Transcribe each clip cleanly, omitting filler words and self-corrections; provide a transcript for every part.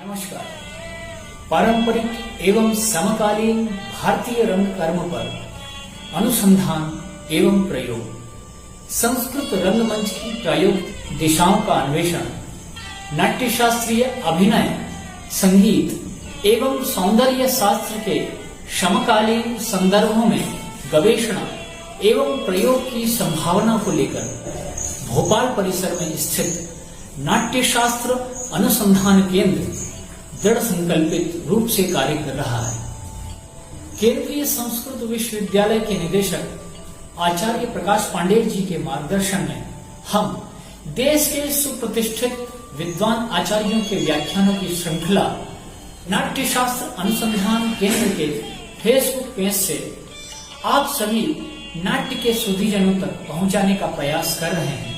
नमस्कार। पारंपरिक एवं समकालीन भारतीय रंग कर्म पर अनुसंधान एवं प्रयोग, संस्कृत रंगमंच की प्रायोगिक दिशाओं का अन्वेषण, नाट्य शास्त्रीय अभिनय, संगीत एवं सौंदर्य शास्त्र के समकालीन संदर्भों में गवेषणा एवं प्रयोग की संभावना को लेकर भोपाल परिसर में स्थित नाट्य शास्त्र अनुसंधान केंद्र दृढ़ संकल्पित रूप से कार्य कर रहा है। केंद्रीय संस्कृत विश्वविद्यालय के निदेशक आचार्य प्रकाश पांडेय जी के मार्गदर्शन में हम देश के सुप्रतिष्ठित विद्वान आचार्यों के व्याख्यानों की श्रृंखला नाट्य शास्त्र अनुसंधान केंद्र के फेसबुक पेज से आप सभी नाट्य के सुधीजनों तक पहुंचाने का प्रयास कर रहे हैं।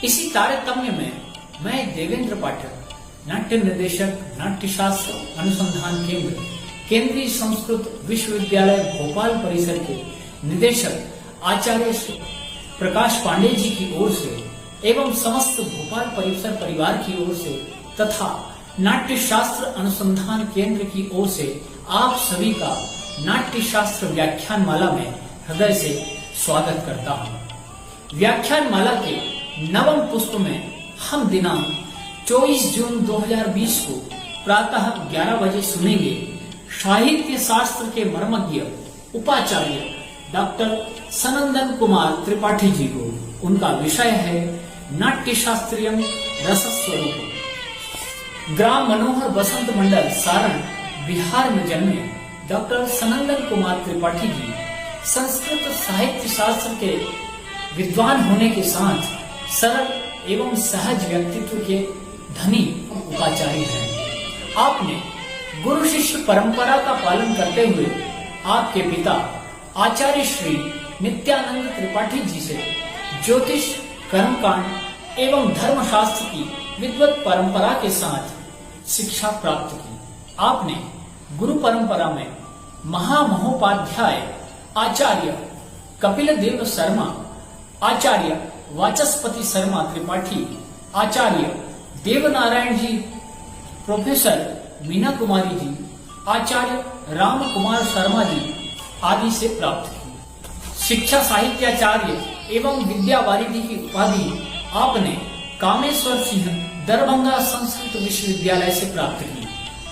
इसी तारतम्य में मैं देवेंद्र पाठक, नाट्य निर्देशक, नाट्य शास्त्र अनुसंधान केंद्र, केंद्रीय संस्कृत विश्वविद्यालय भोपाल परिसर के निदेशक आचार्य प्रकाश पांडेय जी की ओर से एवं समस्त भोपाल परिसर परिवार की ओर से तथा नाट्य शास्त्र अनुसंधान केंद्र की ओर से आप सभी का नाट्य शास्त्र व्याख्यान माला में हृदय से स्वागत करता हूँ। व्याख्यान माला के नवम पुष्प में हम दिनांक 24 जून 2020 को प्रातः 11 बजे सुनेंगे साहित्य शास्त्र के मर्मज्ञ उपाचार्य डॉक्टर सनंदन कुमार त्रिपाठी जी को। उनका विषय है नाट्य शास्त्रीय रसस्वरूप। ग्राम मनोहर बसंत मंडल सारण बिहार में जन्मे डॉक्टर सनंदन कुमार त्रिपाठी जी संस्कृत साहित्य शास्त्र के विद्वान होने के साथ सरल एवं सहज व्यक्तित्व के धनी उपाचार्य हैं। आपने गुरु शिष्य परंपरा का पालन करते हुए आपके पिता आचार्य श्री नित्यानंद त्रिपाठी जी से ज्योतिष, कर्मकांड एवं धर्मशास्त्र की विद्वत परंपरा के साथ शिक्षा प्राप्त की। आपने गुरु परंपरा में महामहोपाध्याय आचार्य कपिल देव शर्मा, आचार्य वाचस्पति शर्मा त्रिपाठी, आचार्य देवनारायण जी, प्रोफेसर मीना कुमारी जी, आचार्य राम कुमार शर्मा जी आदि से प्राप्त की। शिक्षा साहित्याचार्य एवं विद्यावारिधि की उपाधि आपने कामेश्वर सिंह दरभंगा संस्कृत विश्वविद्यालय से प्राप्त की।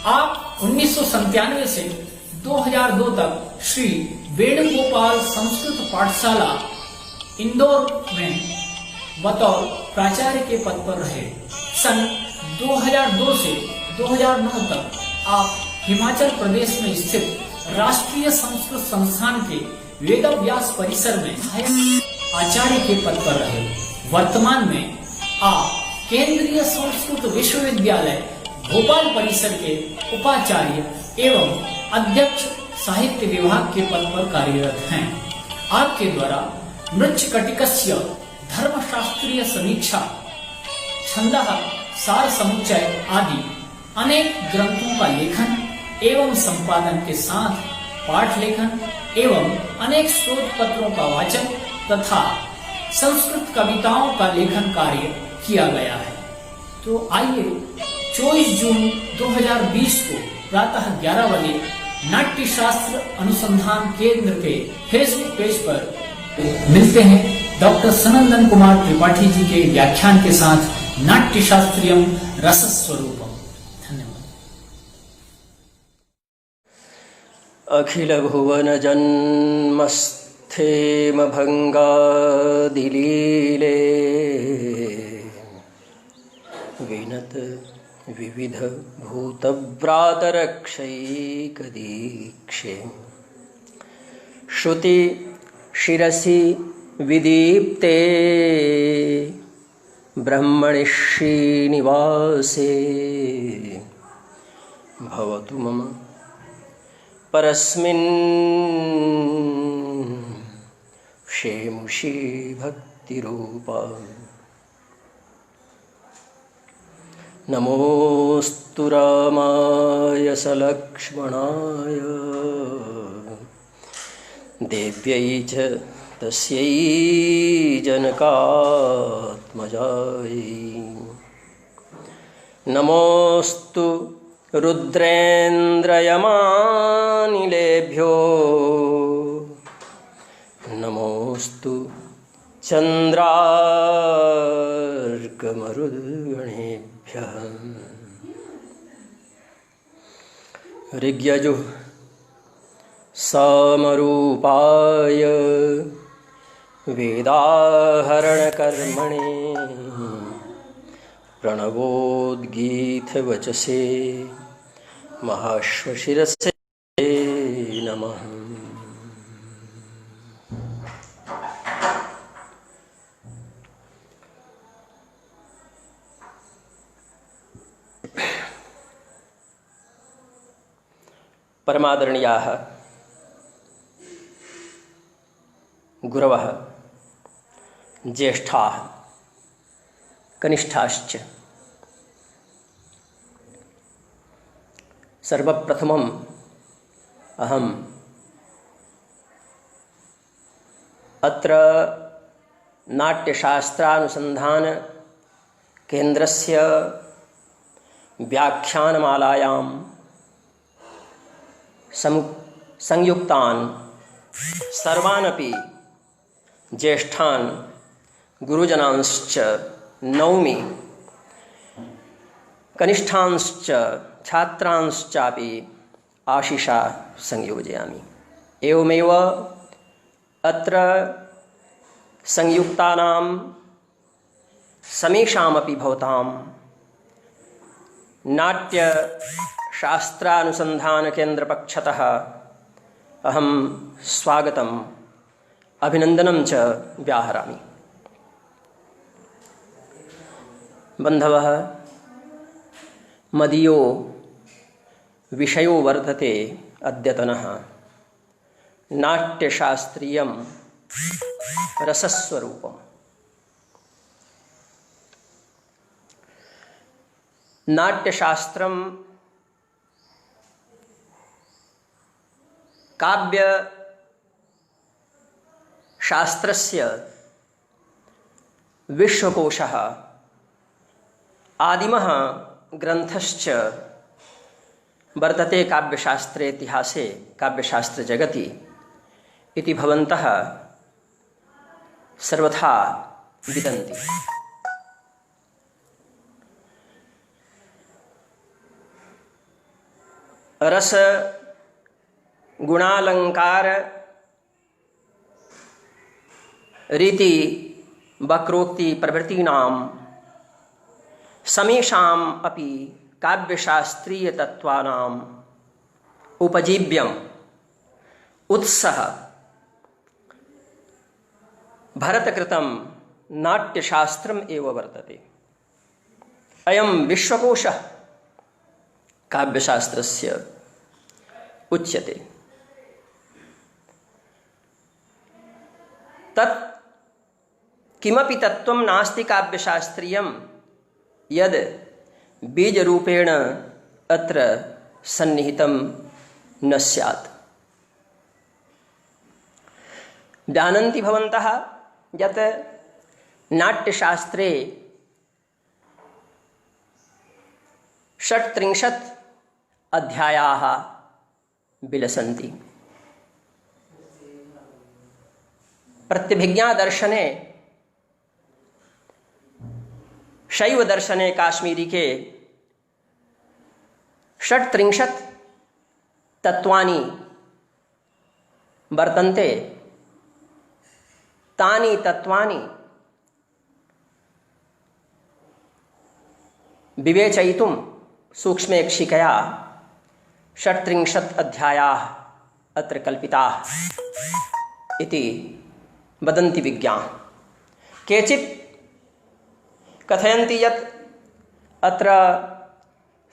आप 1997 से 2002 तक श्री वेणुगोपाल संस्कृत पाठशाला इंदौर में बतौर प्राचार्य के पद पर रहे। सन 2002 से 2009 तक आप हिमाचल प्रदेश में स्थित राष्ट्रीय संस्कृत संस्थान के वेदव्यास परिसर में आचार्य के पद पर रहे। वर्तमान में आप केंद्रीय संस्कृत विश्वविद्यालय भोपाल परिसर के उपाचार्य एवं अध्यक्ष साहित्य विभाग के पद पर कार्यरत हैं। आपके द्वारा मृच्छकटिकस्य धर्मशास्त्रीय समीक्षा, छंदः, सार समुच्चय आदि अनेक ग्रंथों का लेखन एवं संपादन के साथ पाठ लेखन एवं अनेक शोध पत्रों का वाचन तथा संस्कृत कविताओं का लेखन कार्य किया गया है। तो आइए 24 जून 2020 को प्रातः 11 बजे नाट्य शास्त्र अनुसंधान केंद्र के फेसबुक पेज पर मिलते हैं डॉक्टर सनंदन कुमार त्रिपाठी जी के व्याख्यान के साथ नाट्य शास्त्रीय रसस्वरूपम। धन्यवाद। अखिल भुवन जन्मस्थेम भंगादिलीले विनत विविध भूतव्रातरक्षैक दीक्षे श्रुति शिरसि विदीप्ते ब्रह्मणि श्रीनिवासे भवतु मम परस्मिन् शेमुषी भक्तिरूपा। नमोस्तु रामाय सलक्ष्मणाय देव्यै च तस्यै जनकात्मजायै नमोऽस्तु रुद्रेन्द्रयमानिलेभ्यो नमोऽस्तु चन्द्रार्कमरुद्गणेभ्यः ऋग्यजुः समरूपाय वेदाहरणकर्मणे प्रणवोद्गीतवचसे महाश्वशिरसे नमः। परमादरणीयाः गुरवः ज्येष्ठाः कनिष्ठाश्च, सर्वप्रथमम् अहम् अत्र नाट्यशास्त्रानुसन्धानकेन्द्रस्य व्याख्यानमालायां संयुक्तान् सर्वानपि ज्येष्ठान् गुरुजनांश्च नौमि, कनिष्ठांश्च छात्रांश्चापि आशिषा संयोजयामि। एवमेव अत्र संयुक्तानां समेषामपि भवतां नाट्यशास्त्रानुसन्धानकेन्द्रपक्षतः अहं स्वागतम् अभिनन्दनं च व्याहरामि। बन्धवः, मदीयो विषयो वर्तते अद्यतनः नाट्यशास्त्रीयं रसस्वरूपम्। नाट्यशास्त्रं काव्यशास्त्रस्य विश्वकोशः, आदिमः ग्रन्थश्च वर्तते काव्यशास्त्रे इतिहासे काव्यशास्त्रजगति इति भवन्तः सर्वथा विदन्ति। रस गुणालंकार रीति वक्रोक्ति प्रवृत्तीनां समेषाम् अपि काव्यशास्त्रीय तत्वानाम् उपजीव्यम् उत्सः भरतकृतं नाट्यशास्त्रम् एव वर्तते। अयं विश्वकोशः काव्यशास्त्रस्य उच्यते। तत् किमपि तत्त्वं नास्ति काव्यशास्त्रीयं यद् बीजरूपेण अत्र सन्निहितं न स्यात्। जानन्ति भवन्तः यत् नाट्यशास्त्रे 36 अध्यायाः विलसन्ति। प्रत्यभिज्ञादर्शने, शैवदर्शने काश्मीरी के 36 तत्वानि वर्तन्ते। तानि तत्वानि विवेचयितुं सूक्ष्मेक्षिकया 36 अध्यायाः अत्र कल्पिताः इति वदन्ति विज्ञाः। केचित् कथयन्ति यत् अत्र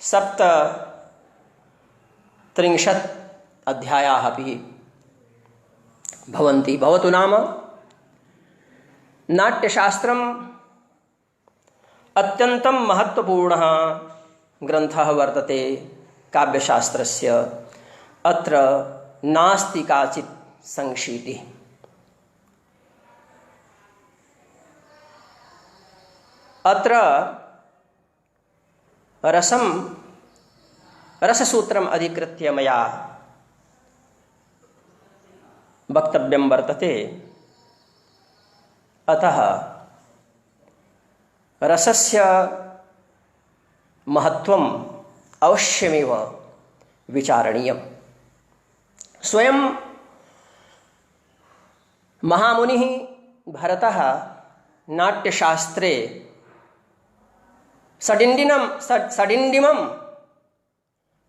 37 अध्यायाः अपि भवन्ति। भवतु नाम, नाट्यशास्त्रम् अत्यन्तं महत्त्वपूर्णः ग्रन्थः वर्तते काव्यशास्त्रस्य। अत्र नास्ति काचित् संशीतिः। अत्र रससूत्रम् अधिकृत्य मया वक्तव्यं वर्तते। अतः रसस्य महत्त्वम् अवश्यमेव विचारणीयम्। स्वयं महामुनिः भरतः नाट्यशास्त्रे सडिण्डिमम्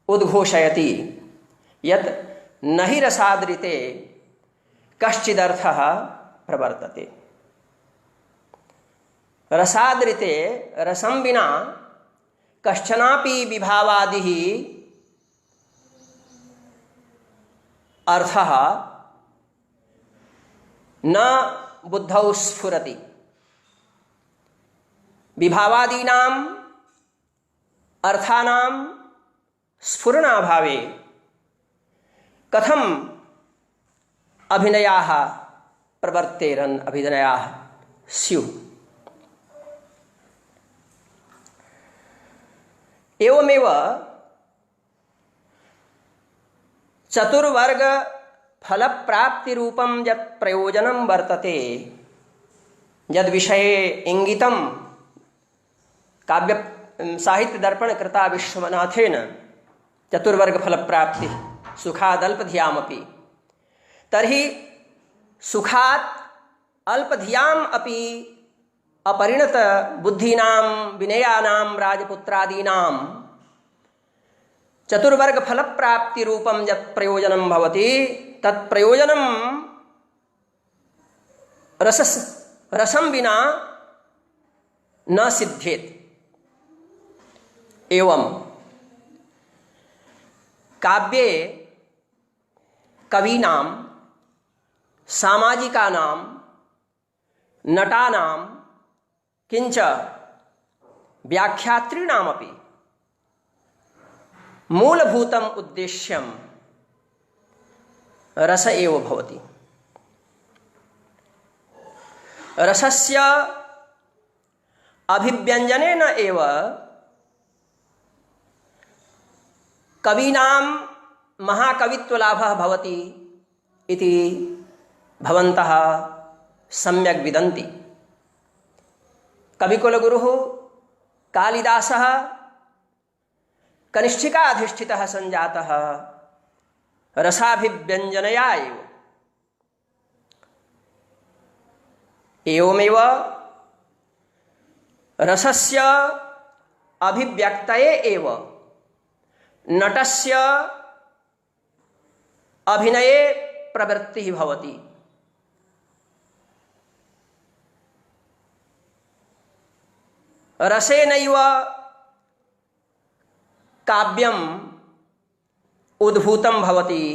उद्घोषयति यत् न हि रसादृते कश्चिदर्थः प्रवर्तते। रसादृते रसं विना कश्चनापि विभावादिः अर्थः न बुद्धौ स्फुरति। विभावादीनाम् अर्थानां स्फुरणाभावे कथम् अभिनयाः प्रवर्तेरन्, अभिनयाः स्युः। एवमेव चतुर्वर्ग फलप्राप्तिरूपं यत् प्रयोजनं वर्तते, यद्विषये इंगितं काव्य साहित्यदर्पणकृता विश्वनाथेन चतुर्वर्ग फलप्राप्ति सुखादल्पधियामपि, तर्हि सुखात् अल्पधियाम् अपि अपरिणत बुद्धीनां विनयानां राजपुत्रादीनां चतुर्वर्ग फलप्राप्ति रूपं यत् प्रयोजनं भवति तत् प्रयोजनं रसं विना न सिद्ध्येत्। एवं काव्ये कवीनां, सामाजिकानां, नटानां किंच व्याख्यातॄणामपि मूलभूतम् उद्देश्यं रस एव भवति। रसस्य अभिव्यञ्जनेन एव कवीनां महाकवित्वलाभः भवति इति भवन्तः सम्यक् विदन्ति। कविकुलगुरुः कालिदासः कनिष्ठिकाधिष्ठितः सञ्जातः रसाभिव्यञ्जनया एव। एवमेव रसस्य अभिव्यक्तये एव नटस्य अभिनये प्रवृत्तिः भवति। रसेनैव काव्यम् उद्भूतं भवति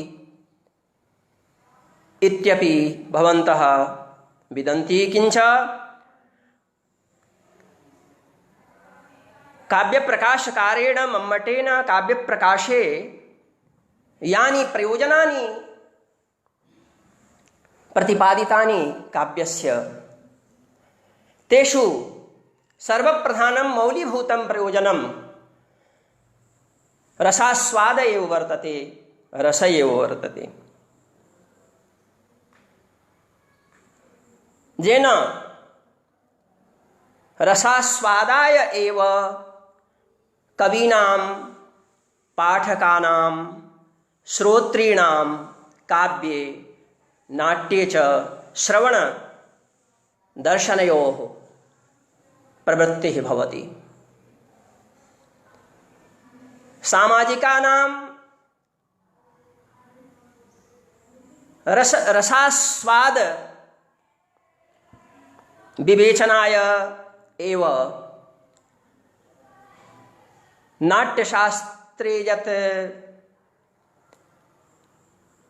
इत्यपि भवन्तः विदन्ति। किंच काव्यप्रकाशकारेण मम्मटेन काव्यप्रकाशे यानि प्रयोजनानि प्रतिपादितानि काव्यस्य, तेषु सर्वप्रधानं मौलीभूतं प्रयोजनं रसास्वाद एव वर्तते, रस एव वर्तते। येन रसास्वादाय एव कवीनां, पाठकानां, श्रोतॄणां काव्ये, नाट्ये च श्रवण दर्शनयोः प्रवृत्तिः भवति। सामाजिकानां रसास्वाद विवेचनाय एव नाट्यशास्त्रे यत्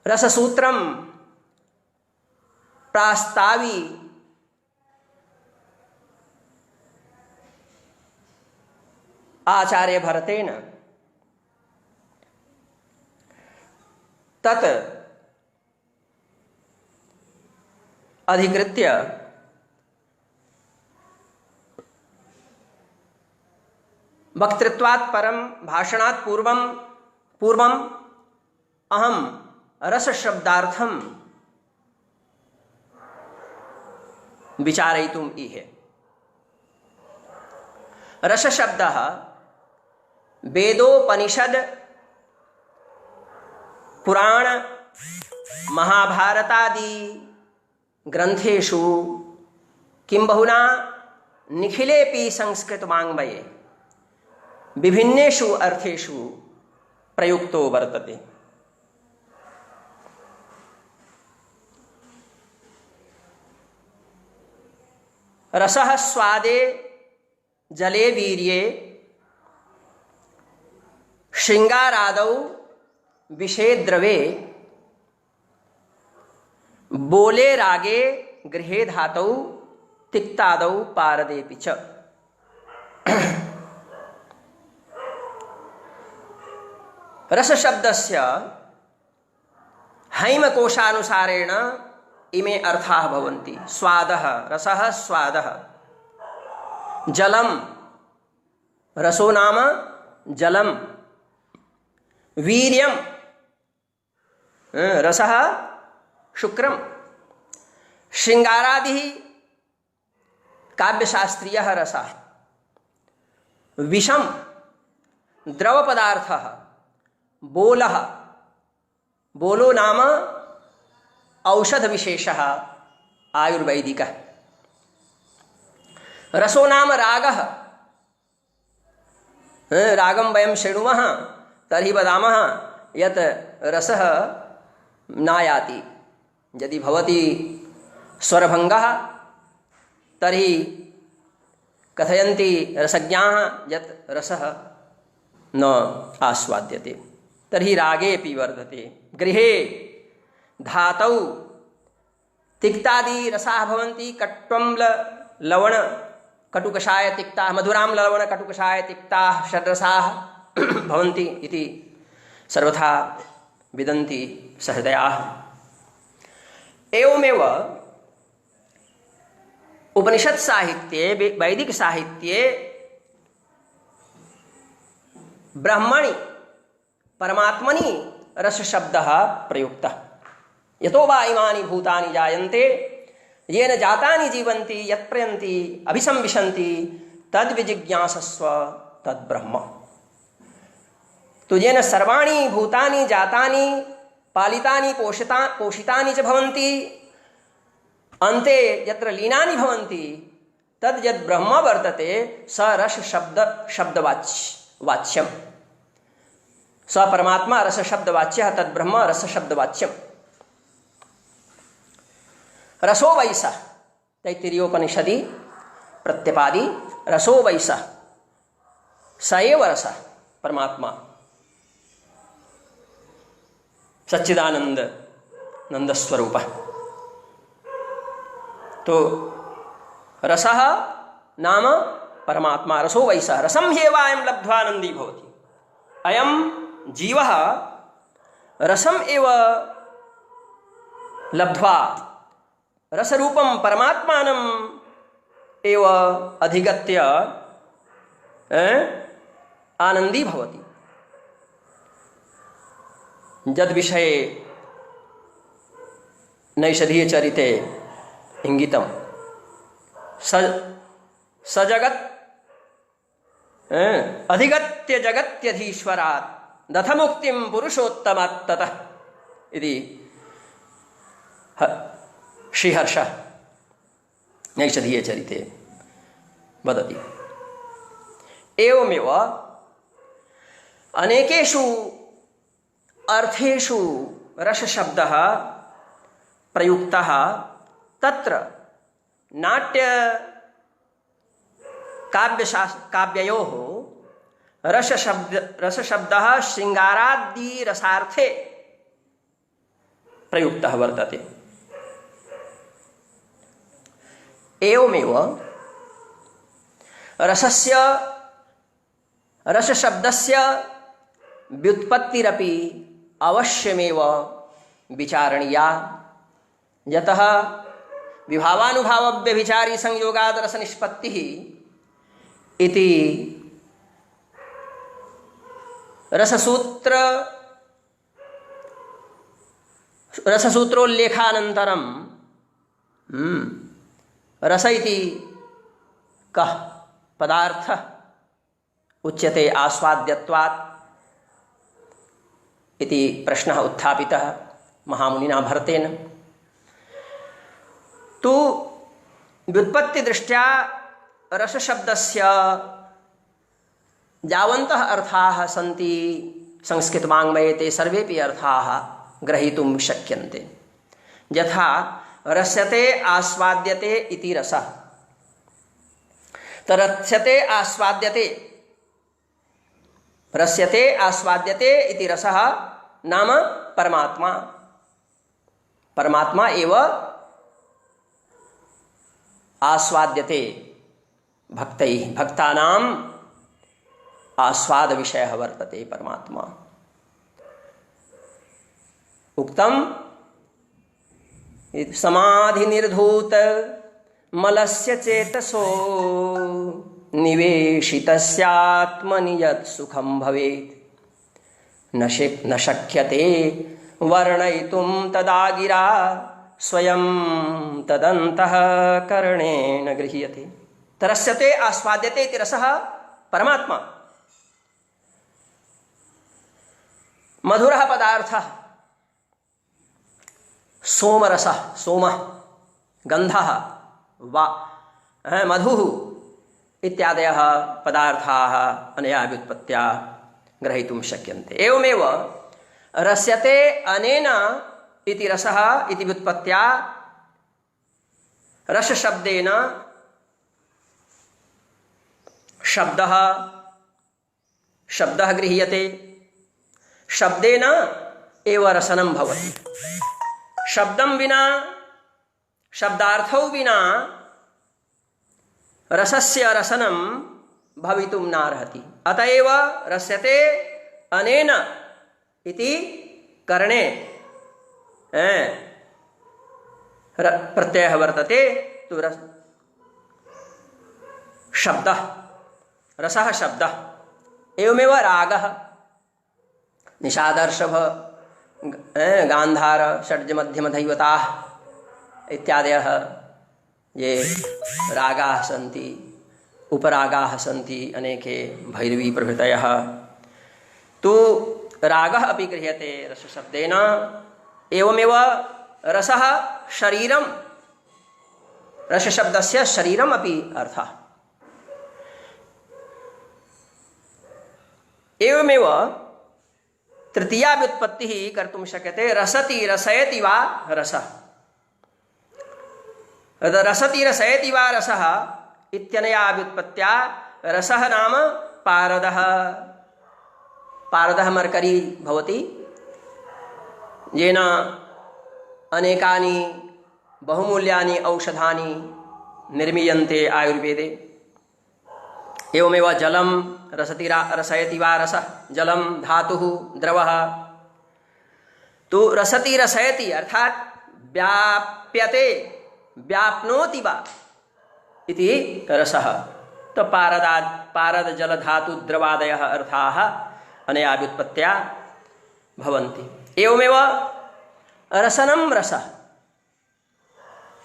रससूत्रं प्रास्तावी आचार्य भरतेन, तत् अधिकृत्य वक्तृत्वात् परं भाषणात् पूर्वं अहं रसशब्दार्थं विचारयितुम् इहे। रसशब्दः वेदोपनिषद पुराण महाभारतादि ग्रंथेषु किं बहुना निखिलेपि संस्कृतवाङ्मये विभिन्नेषु अर्थेषु प्रयुक्तो वर्तते। रसः स्वादे जले वीर्ये श्रृंगारादौ विषे द्रवे बोले रागे गृहे धातौ तिक्तादौ पारदेपि च। रसशब्दस्य हैमकोशानुसारेण इमे अर्थाः भवन्ति। स्वादः, रसः स्वादः, जलम, रसो नाम जलम, वीर्यम, रसः शुक्रम, श्रृंगारादिः काव्यशास्त्रीयः रसः, विषम द्रव पदार्थः, बोलः, बोलो नाम औषध विशेषः आयुर्वैदिकः, रसो नाम रागः, रागं वयं शृणुमः तर्हि वदामः यत् रसः नायाति। यदि भवति स्वरभङ्गः तर्हि कथयन्ति रसज्ञाः यत् रसः न आस्वाद्यते। तर्हि रागेऽपि वर्धते। गृहे धातौ तिक्तादि रसाः भवन्ति। कट्वं लवण कटुकषाय तिक्ताः, मधुरां लवण कटुकषाय तिक्ताः षड्रसाः भवन्ति इति सर्वथा विदन्ति सहृदयाः। एवमेव उपनिषत् साहित्ये, वैदिक साहित्ये ब्रह्मणि परमात्मनि रसशब्दः प्रयुक्तः। यतो वा इमानि भूतानि जायन्ते येन जातानि जीवन्ति यत्प्रयन्ति अभिसंविशन्ति तद्विजिज्ञासस्व तद्ब्रह्म। तो येन सर्वाणि भूतानि जातानि पालितानि पोषितानि च भवन्ति अन्ते यत्र लीनानि भवन्ति तद् यद् ब्रह्म वर्तते स रस शब्दवाच्यं। स परमात्मा रसशब्दवाच्यः, तद्ब्रह्म रसशब्दवाच्यम्। रसो वैसः तैत्तिरीयोपनिषदि प्रत्यपादि रसो वैसः, स एव रसः परमात्मा सच्चिदानंद नंदस्वरूपः। तो रसः नाम परमात्मा, रसो वैसः। रसं ह्येवायं लब्ध्वा आनंदी भवति। अयं जीवः रसम् एव लब्ध्वा रसरूपं परमात्मानं एव अधिगत्य आनंदी भवति। यद् विषये नैषधीय चरिते इंगितम स जगत् अधिगत्य जगत्यधीश्वरात् दथ मुक्तिं पुरुषोत्तमात् ततः इति श्रीहर्षः नैषधीय चरिते वदति। एवमेव अनेकेषु अर्थेषु रसशब्दः प्रयुक्तः। तत्र नाट्य काव्ययोः रसशब्दः श्रृंगारादि रसार्थे प्रयुक्तः वर्तते। एवमेव रसशब्दस्य व्युत्पत्तिरपि अवश्यमेव विचारणीया। यतः विभावानुभावव्यभिचारी संयोगाद् रसनिष्पत्तिः इति रससूत्रोल्लेखानन्तरं रस इति कः पदार्थः उच्यते आस्वाद्यत्वात् इति प्रश्नः उत्थापितः महामुनिना भरतेन। तु व्युत्पत्तिदृष्ट्या रसशब्दस्य यावन्तः अर्थाः सन्ति संस्कृतवाङ्मये ते सर्वेपि अर्थाः ग्रहीतुं शक्यन्ते। यथा रस्यते आस्वाद्यते इति रसः, रस्यते आस्वाद्यते, रस्यते आस्वाद्यते इति रसः नाम परमात्मा, परमात्मा एव आस्वाद्यते, भक्तैः भक्तानां आस्वाद विषयः वर्तते परमात्मा। उक्तम समाधि निर्धूत मलस्य चेतसो निवेशितस्यात्मनि यत् सुखं भवेत् न शक्यते वर्णयितुं तदा गिरा स्वयं तदन्तःकरणेन गृह्यते। तरस्यते आस्वाद्यते इति रसः परमात्मा। मधुरः पदार्थः सोमरसः, सोमः गन्धः वा मधुः इत्यादयः पदार्थाः अनया व्युत्पत्त्या ग्रहीतुं शक्यन्ते। एवमेव रस्यते अनेन इति रसः इति व्युत्पत्त्या रसशब्देन शब्दः गृह्यते, शब्देन एव रसनं भवति। शब्दं विना, शब्दार्थौ विना रसस्य रसनं भवितुं नार्हति। अतएव रस्यते अनेन इति करणे प्रत्ययः वर्तते। तु शब्दः, रसः शब्दः। एवमेव रागः, निषादर्षभ, गान्धार, षड्जमध्यमधैवताः इत्यादयः ये रागाः सन्ति, उपरागाः सन्ति अनेके, भैरवी प्रभृतयः। तु रागः अपि गृह्यते रसशब्देन। एवमेव रसः शरीरं, रसशब्दस्य शरीरम् अपि अर्थः। एवमेव तृतीया व्युत्पत्तिः कर्तुं शक्यते। रसति रसयति वा रसः। रसति रसयति वा रसः इत्यनया व्युत्पत्त्या रसः नाम पारदः। पारदः मर्करी भवति, येन अनेकानि बहुमूल्यानि औषधानि निर्मीयन्ते आयुर्वेदे। एवमेव जलं रसति रसयति वा रसः, जलं धातुः द्रवः। तो रसति रसयति अर्थात व्याप्यते, व्याप्नोति वा इति रसः। तो पारद जल धातु द्रवादयः अर्थाः अनया व्युत्पत्त्या भवन्ति। एवमेव रसनं रसः,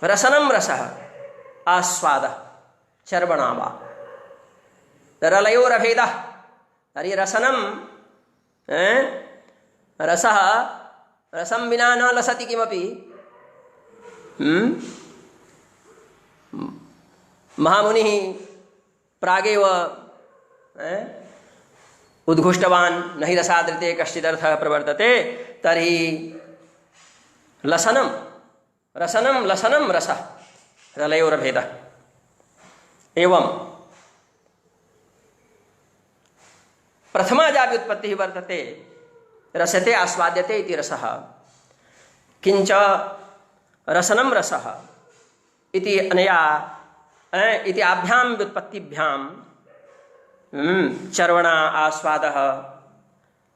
रसनं रसः आस्वादः चर्वणा वा। रलयोरभेदः, तर्हि रसनं रसः, रसं विना न लसति किमपि। महामुनिः प्रागेव उद्घुष्टवान् न हि रसादृते कश्चिदर्थः प्रवर्तते। तर्हि लसनं रसनं लसनं रसः रलयोरभेदः। एवं प्रथमा या व्युत्पत्तिः वर्तते रसते आस्वाद्यते इति रसः। किंच रसनं रसः इति अनया इति आभ्यां व्युत्पत्तिभ्यां चर्वणा आस्वादः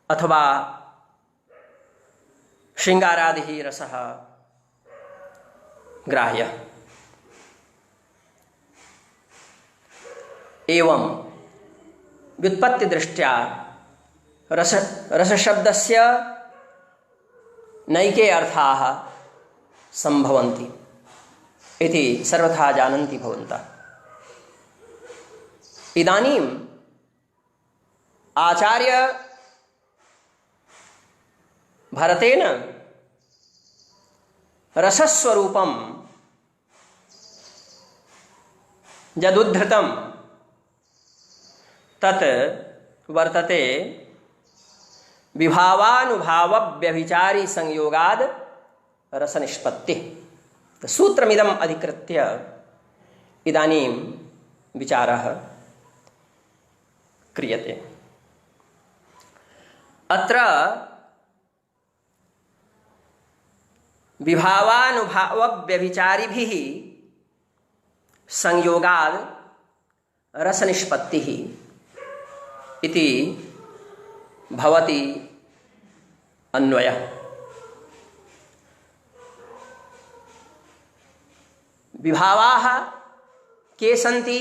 अथवा शृंगारादिः रसः ग्राह्यः। एवं व्युत्पत्ति दृष्ट्या रसशब्दस्य नैके अर्थाः सम्भवन्ति इति सर्वथा जानन्ति भवन्तः। इदानीम् आचार्य भरतेन रसस्वरूपं यदुद्धृतं तत् वर्तते विभावानुभावव्यभिचारी संयोगाद रसनिष्पत्तिः। सूत्रमिदम् अधिकृत्य इदानीं विचारः क्रियते। अत्र विभावानुभावव्यभिचारिभिः संयोगाद रसनिष्पत्तिः इति भवति अन्वयः। विभावाः के सन्ति,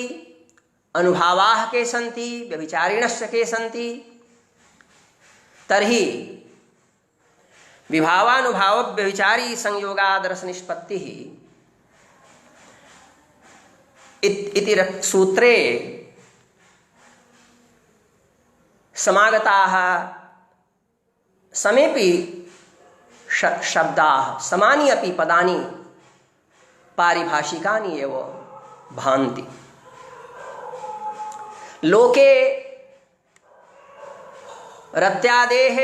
अनुभावाः के सन्ति, व्यभिचारिणश्च के सन्ति। तर्हि विभावानुभावव्यभिचारी संयोगाद रसनिष्पत्तिः इति सूत्रे समागताः समेपि शब्दाः समानि अपि पदानि पारिभाषिकानि एव भान्ति। लोके रत्यादेः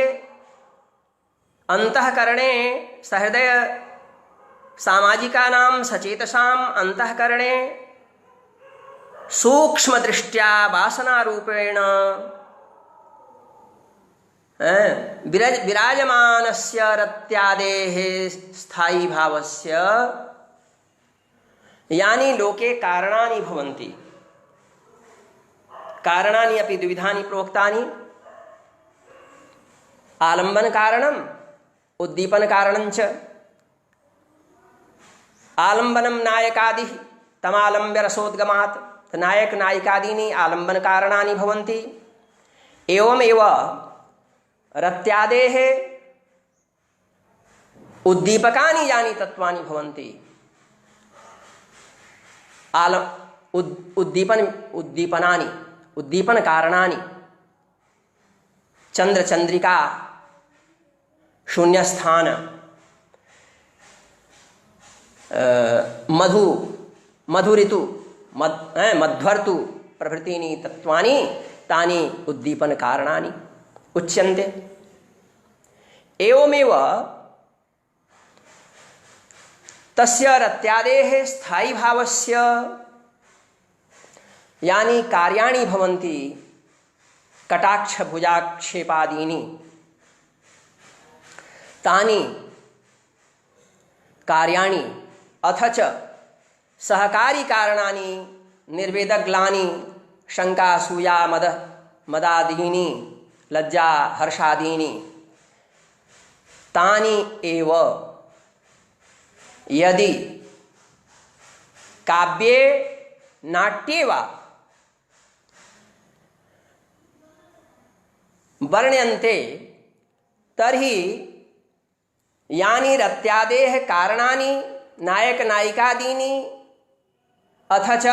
अंतःकरणे सहृदय सामाजिकानां सचेतसाम् अंतःकरणे सूक्ष्मदृष्ट्या वासनारूपेण विराजमानस्य रत्यादेः स्थायी भावस्य यानि लोके कारणानि भवन्ति। कारणानि अपि द्विविधानि प्रोक्तानि। आलम्बन कारणम्, उद्दीपन कारणञ्च। आलम्बनं नायकादिः तमालम्ब्य रसोद्गमात्। नायक नायिकादीनि आलम्बन कारणानि भवन्ति। एवमेव रत्यादेः उद्दीपकानि यानि तत्त्वानि भवन्ति। उद्दीपन कारणानि चंद्र चंद्रिका, शून्यस्थान, मधुऋतु, मध्वर्तु प्रभृतीनि तत्त्वानि तानि उद्दीपन कारणानि उच्यन्ते। एवमेव तस्य रत्यादेः स्थायी भावस्य यानि कार्याणि भवन्ति कटाक्ष भुजाक्षेपादीनि तानि कार्याणि अथ च सहकारी कारणानि निर्वेदग्लानि शङ्कासूया मदादीनि लज्जा हर्षादीनि तानि एव यदि काव्ये नाट्ये वा वर्ण्यन्ते तर्हि यानि रत्यादेः कारणानि नायक नायिकादीनि अथ च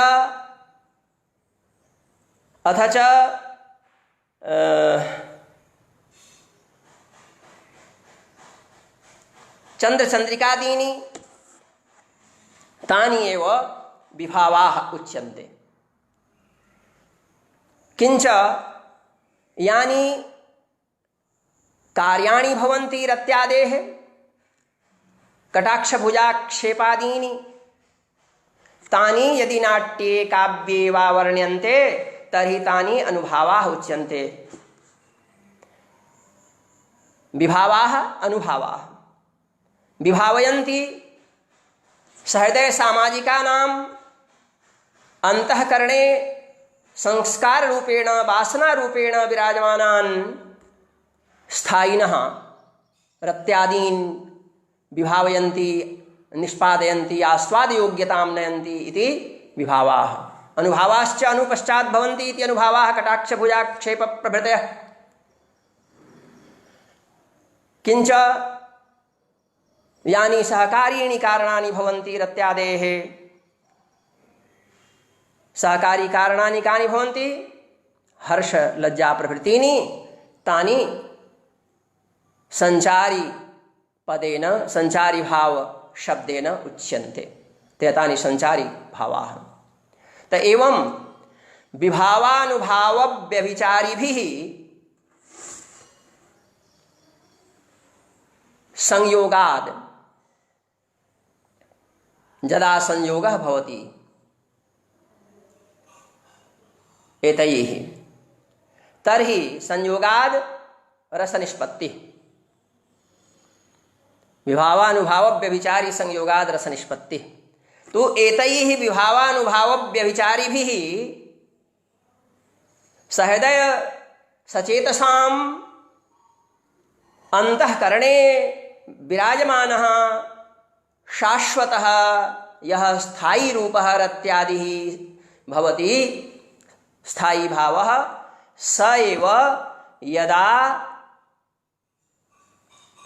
चंद्र चंद्रिकादीनि तानि एव विभावाः उच्यन्ते। किंच यानि कार्याणि भवन्ति रत्यादेः कटाक्षभुजाक्षेपादीनि तानि यदि नाट्ये काव्ये वा वर्ण्यन्ते तर्हि तानि अनुभावाः उच्यन्ते। विभावाः अनुभावाः विभावयन्ति सहृदय सामाजिकानां अंतःकरणे संस्कार रूपेण वासना रूपेण विराजमानान् स्थायिनः रत्यादीन् विभावयन्ति, निष्पादयन्ति, आस्वादयोग्यतां नयन्ति इति विभावाः। अनुभावाश्च अनुपश्चात् भवन्ति इति अनुभावाः कटाक्षभुजाक्षेप प्रभृतयः। किंच यानी सहकारीणि कारणानि भवन्ति रत्यादेः सहकारी कारणानि कानि भवन्ति हर्ष लज्जा प्रभृतीनि तानि संचारी पदेन संचारी भाव शब्देन उच्यन्ते ते तानि संचारी भावाः त एवं विभावानुभाव व्यभिचारिभिः संयोगाद यदा संयोगः भवति एतैः तर्हि संयोगाद रसनिष्पत्ति विभावानुभाव व्यभिचारी संयोगाद रसनिष्पत्ति तो एतैः विभावानुभाव व्यभिचारिभिः सहृदय सचेतसाम् अंतःकरणे विराजमानः शाश्वतः यः स्थायी रूपः रत्यादिः भवति स्थायी भावः स एव यदा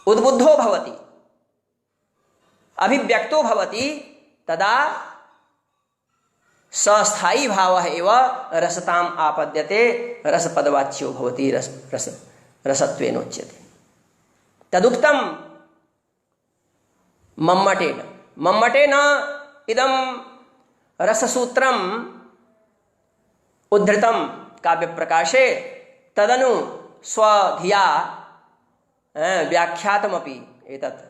उद्बुद्धो भवति अभिव्यक्तो भवति तदा सस्थायी भावः एव रसताम् आपद्यते रसपदवाच्यो भवति रसत्वेनोच्यते तदुक्तं मम्मटेन इदं रससूत्रम् उद्धृतं काव्यप्रकाशे तदनु स्वधिया व्याख्यातमपि एतत्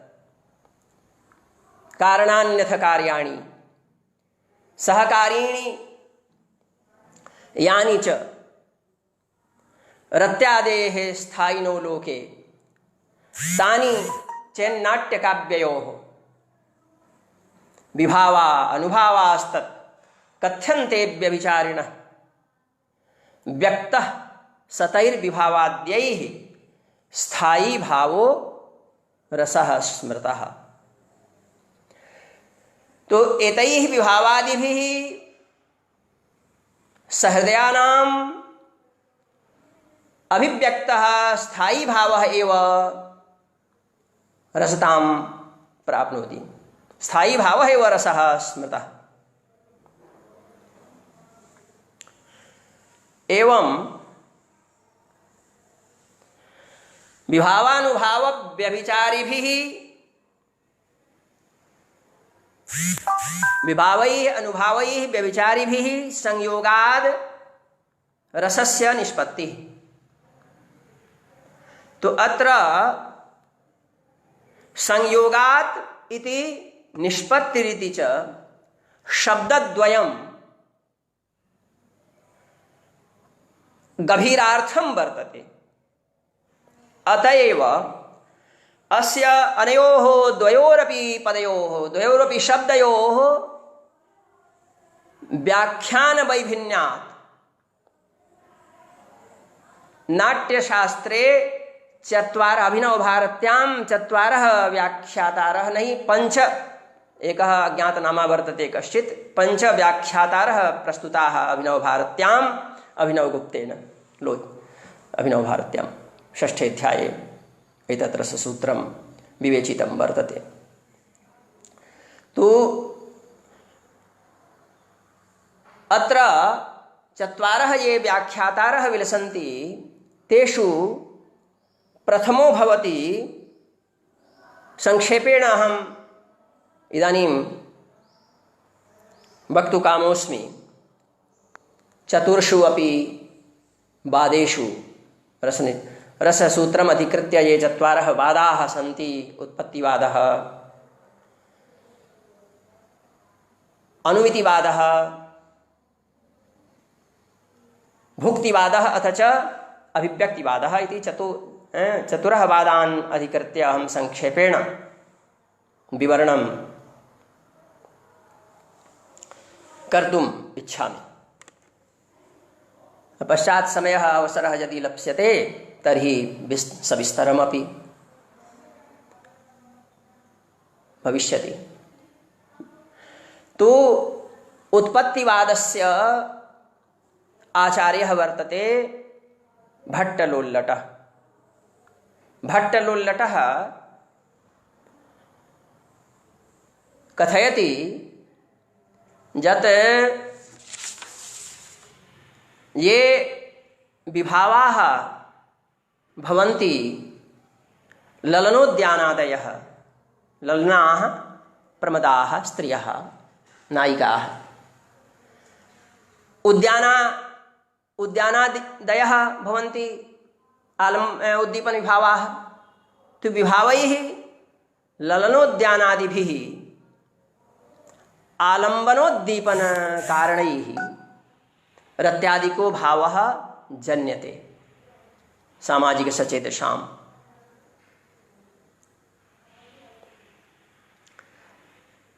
कारणान्यथ कार्याणि सहकारीणि यानि च रत्यादेः स्थायिनो लोके तानि चेन्नाट्यकाव्ययोः विभावा अनुभावास्तत् कथ्यन्ते व्यभिचारिणः व्यक्तः सतैर्विभावाद्यैः स्थायी भावो रसः स्मृतः तो एतैः विभावादिभिः सहृदयानाम् अभिव्यक्तः स्थायी भावः एव रसतां प्राप्नोति स्थायी भावः एव रसः स्मृतः एवं विभावानुभाव व्यभिचारिभिः विभावैः अनुभावैः व्यभिचारिभिः संयोगाद रसस्य निष्पत्ति तो अत्र संयोगात इति निष्पत्तिरिति च शब्दद्वयं गभीरार्थं वर्तते अतएव अस्य अनयोः द्वयोरपि पदयोः द्वयोरपि शब्दयोः व्याख्यान वैभिन्यात् नाट्यशास्त्रे चत्वारः अभिनवभारत्यां चत्वारः व्याख्यातारः नहीं पंच एकः अज्ञातनामा वर्तते कश्चित् पंच व्याख्यातारः प्रस्तुताः अभिनवभारत्याम् अभिनवगुप्तेन अभिनवभारत्यां षष्ठेऽध्याये एतत् रससूत्रं विवेचितं वर्तते तो अत्र चत्वारः ये व्याख्यातारः विलसन्ति तेषु प्रथमो भवति संक्षेपेण अहम् इदानीं वक्तुकामोऽस्मि चतुर्षु अपि वादेषु रससूत्रम् अधिकृत्य ये चत्वारः वादाः सन्ति उत्पत्तिवादः अनुमितिवादः भुक्तिवादः अथ च अभिव्यक्तिवादः इति चतुरः वादान् अधिकृत्य अहं संक्षेपेण विवरणं कर्तुम् इच्छामि पश्चात् समयः अवसरः यदि लप्स्यते तर्हि सविस्तरमपि भविष्यति तो उत्पत्तिवादस्य आचार्यः वर्तते भट्टलोल्लटः भट्टलुल्लटः कथयति यत् ये विभावाः भवन्ति ललनोद्यानादयः, ललनाः प्रमदाः स्त्रियः नायिकाः, उद्यानादयः भवन्ति उद्दीपन विभावाः। तो विभावैः ललनोद्यानादिभिः आलम्बनोद्दीपन कारणैः रत्यादिको भावः जन्यते सामाजिक सचेतसाम्।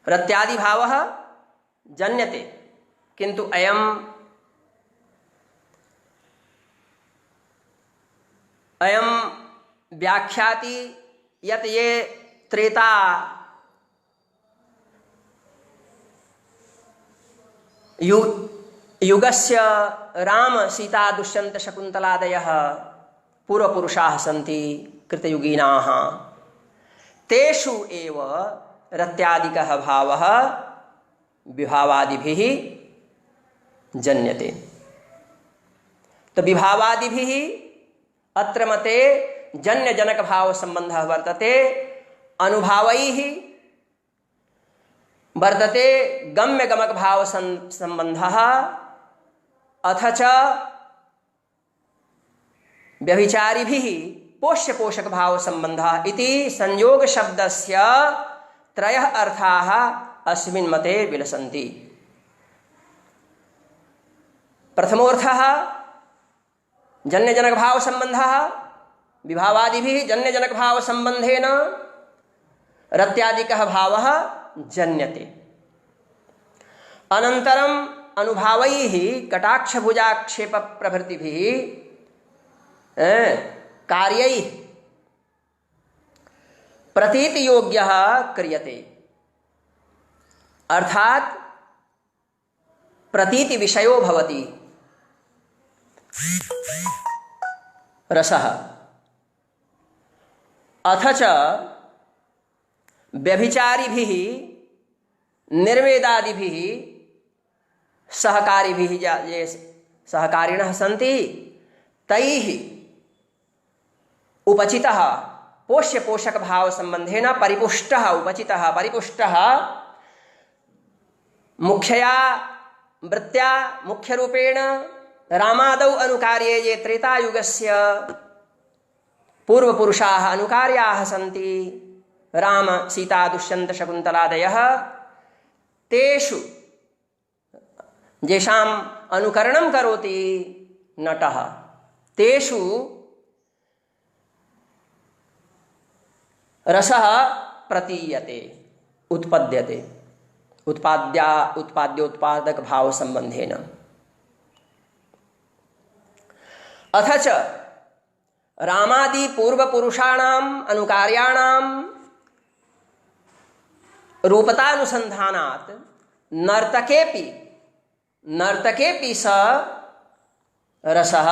रत्यादि भावः जन्यते, किन्तु अयं व्याख्याति यत् ये त्रेता युगस्य राम सीता दुष्यन्त शकुन्तलादयः पूर्वपुरुषाः सन्ति कृतयुगीनाः, तेषु एव रत्यादिकः भावः विभावादिभिः जन्यते। तो विभावादिभिः अत्र मते जन्यजनक भाव संबंधः वर्तते, अनुभावैः वर्तते गम्यगमक भाव संबंधः, अथ च व्यभिचारिभिः पोष्यपोषक भाव संबंधः इति संयोग शब्दस्य त्रयः अर्थाः अस्मिन् मते विलसन्ति। प्रथमोऽर्थः जन्यजनक भाव संबंधः, विभावादिभिः जन्यजनक भाव संबंधेन रत्यादिकः भावः जन्यते। अनन्तरम् अनुभावैः कटाक्षभुजाक्षेप प्रभृतिभिः कार्यैः प्रतीति योग्यः क्रियते, अर्थात प्रतीति विषयो भवति रसः। अथ च व्यभिचारिभिः निर्वेदादिभिः सहकारिभिः ये सहकारिणः सन्ति तैः उपचितः पोष्यपोषक भाव संबंधेन परिपुष्टः उपचितः परिपुष्टः मुख्यया वृत्त्या मुख्यरूपेण रामादौ अनुकार्ये ये त्रेतायुगस्य पूर्वपुरुषाः अनुकार्याः सन्ति राम सीता दुष्यन्त शकुन्तलादयः, तेषु येषाम् अनुकरणं करोति नटः तेषु रसः प्रतीयते उत्पद्यते उत्पाद्योत्पादक भाव संबंधेन। अथ च रामादि पूर्वपुरुषाणाम् अनुकार्याणाम् रूपतानुसंधानात् नर्तकेपि स रसः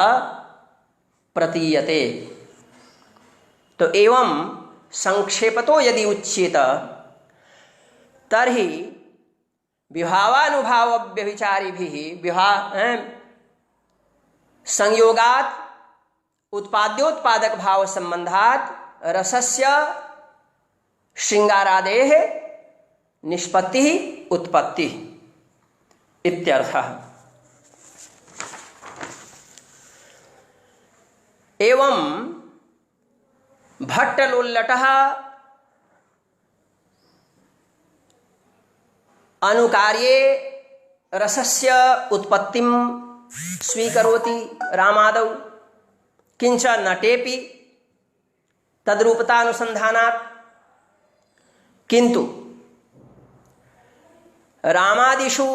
प्रतीयते। तो एवं संक्षेपतो यदि उच्येत तर्हि विभावानुभाव व्यभिचारिभिः संयोगात् उत्पाद्योत्पादक भाव संबंधात् रसस्य श्रृंगारादेः निष्पत्तिः उत्पत्तिः इत्यर्थः। एवं भट्टलुल्लटः अनुकार्ये रसस्य उत्पत्तिं स्वीकरोति रामादौ, किंच नटेपि तद्रूपतानुसंधानात्, किंतु रामादिषु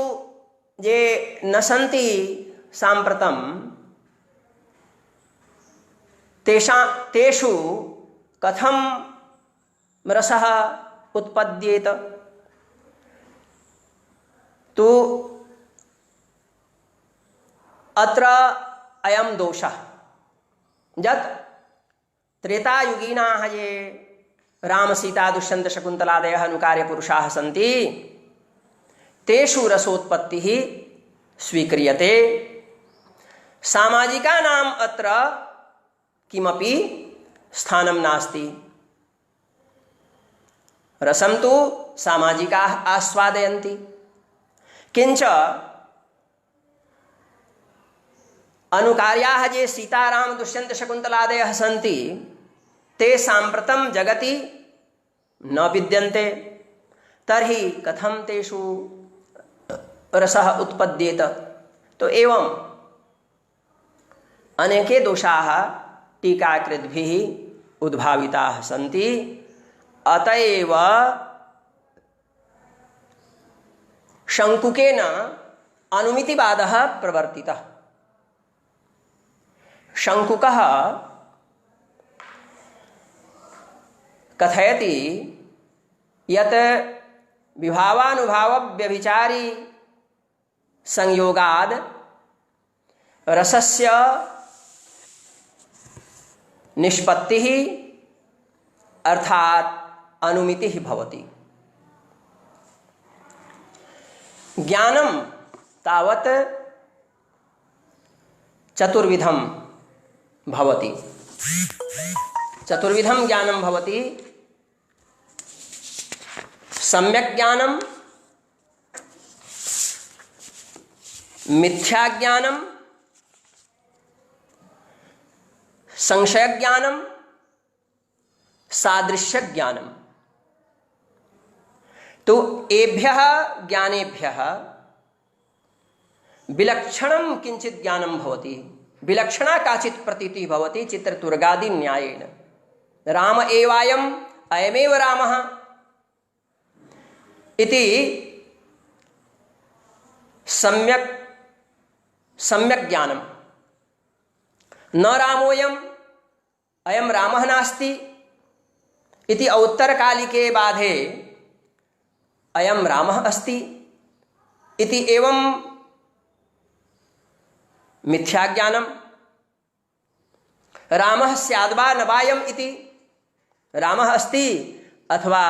ये न सन्ति साम्प्रतं तेषु कथं रसः उत्पद्येत। तो अत्र अयं दोषः यत् त्रेतायुगीनाः ये राम सीता दुष्यंत शकुन्तलादयः अनुकार्यपुरुषाः सन्ति तेषु रसोत्पत्तिः स्वीक्रियते। सामाजिकानाम् अत्र किमपि स्थानं नास्ति। रसं तु सामाजिकाः आस्वादयन्ति, किञ्च अनुकार्याः ये सीताराम दुष्यंत शकुन्तलादयः सन्ति ते साम्प्रतं जगति न विद्यन्ते। तर्हि कथं तेषु रसः उत्पद्येत? तो एवं अनेके दोषाः टीकाकृद्भिः उद्भाविताः सन्ति। अतएव शङ्कुकेन अनुमितिवादः प्रवर्तितः। शङ्कुकः कथयति यत् विभावानुभावव्यभिचारी संयोगाद् रसस्य निष्पत्तिः अर्थात् अनुमितिः भवति। ज्ञानं तावत् चतुर्विधं भवति। चतुर्विधं ज्ञानं भवति। सम्यक् ज्ञानं, मिथ्या ज्ञानं, संशय ज्ञानं, सादृश्य ज्ञानं। तो एभ्यः ज्ञानेभ्यः विलक्षणं किंचित् ज्ञानं भवति। विलक्षणा काचित् प्रतीतिः भवति चित्रतुर्गादि न्यायेन। राम एवायम्, अयमेव रामः इति सम्यक् ज्ञानं। न रामोऽयम्, अयं रामः नास्ति इति औत्तरकालिके बाधे अयं रामः अस्ति इति एवं मिथ्याज्ञानं। रामः स्याद्वा न वायम् इति, रामः अस्ति अथवा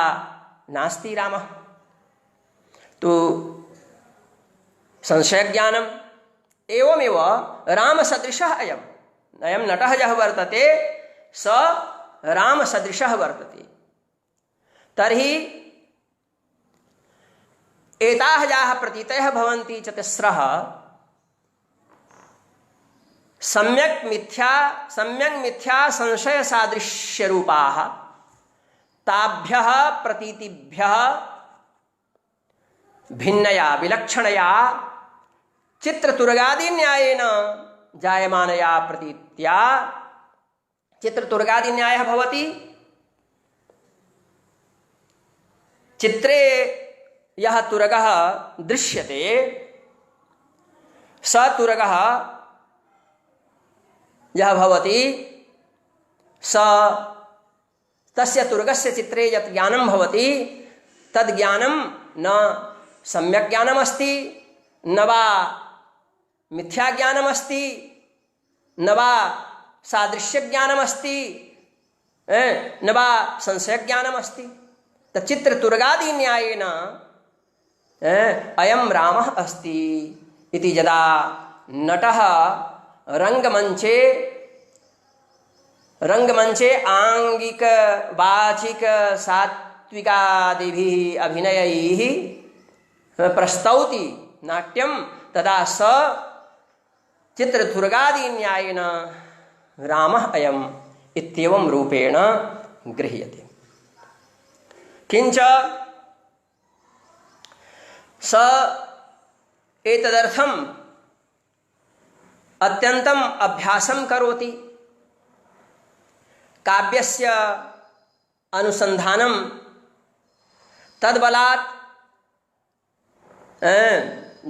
नास्ति रामः। तो संशयज्ञानम्। एवमेव रामसदृशः अयं नटः यः वर्तते स रामसदृशः वर्तते। तर्हि एताः याः प्रतीतयः भवन्ति चतस्रः, सम्यक् मिथ्या संशय सादृश्यरूपाः, ताभ्यः प्रतीतिभ्यः भिन्नया विलक्षणया चित्रतुर्गादि न्यायेन जायमानया प्रतीत्या। चित्रतुर्गादि न्यायः भवति चित्रे यः तुरगः दृश्यते स तुरगः यः भवति स तस्य तुरगस्य चित्रे यत् ज्ञानं भवति तद् ज्ञानं न सम्यक् ज्ञानमस्ति, न वा मिथ्या ज्ञानमस्ति, न वा सादृश्य ज्ञानमस्ति, न वा संशय ज्ञानमस्ति। तच्चित्रतुर्गादि न्यायेन अयं रामः अस्ति इति यदा नटः रंगमंचे आंगिक वाचिक सात्विकादिभिः अभिनयैः प्रस्तौति नाट्यं, तदा स चित्रतुर्गादि न्यायेन रामः अयम् इत्येवं रूपेण गृह्यते। किंच स एतदर्थम् अत्यन्तम् अभ्यासं करोति। काव्यस्य अनुसंधानं तद्बलात्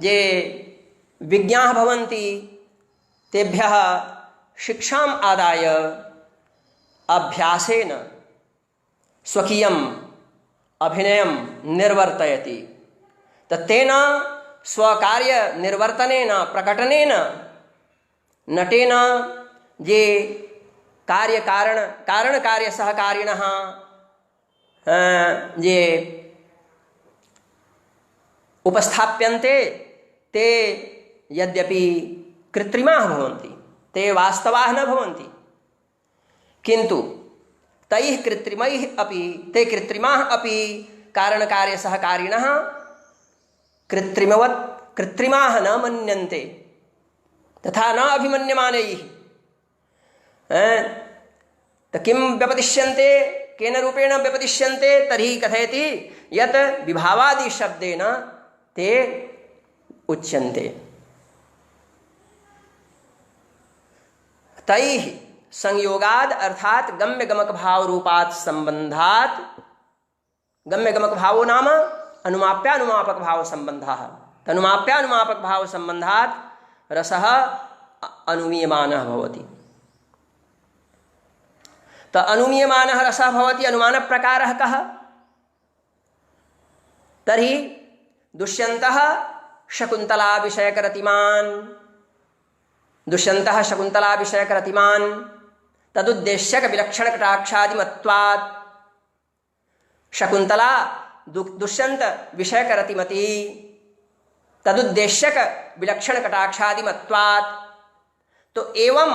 ये विज्ञाः भवन्ति तेभ्यः शिक्षाम् आदाय अभ्यासेन स्वकीयम् अभिनयं निर्वर्तयति। तेन स्वकार्य निर्वर्तनेन प्रकटनेन नटेन ये कार्य कारण कार्य सहकारिणः ये उपस्थाप्यन्ते ते यद्यपि कृत्रिमाः भवन्ति, ते वास्तवाः न भवन्ति, किन्तु तैः कृत्रिमैः अपि ते कृत्रिमाः अपि कारणकार्यसहकारिणः कृत्रिमाः न मन्यन्ते तथा न अभिमन्यमानैः। तो किं व्यपदिश्यन्ते, केन रूपेण व्यपदिश्यन्ते? तर्हि कथयति यत् विभावादि शब्देन ते उच्यन्ते। तैः संयोगाद अर्थात गम्य गमक भाव रूपात संबंधात, गम्य गमक भावो नाम अनुमाप्यानुमापक भाव संबंधः, अनुमाप्यानुमापक भाव संबंधात रसः अनुमीयमानः भवति। तो अनुमीयमानः रसः भवति, अनुमान प्रकारः कः? तर्हि दुष्यन्तः शकुन्तला विषयकरतिमान्, दुष्यन्तः शकुन्तला विषयकरतिमान् तदुद्देश्यक विलक्षण कटाक्षादिमत्वात्, शकुन्तला दुष्यंत विषयकरतिमती तदुद्देश्यक विलक्षण कटाक्षादिमत्वात्। तो एवं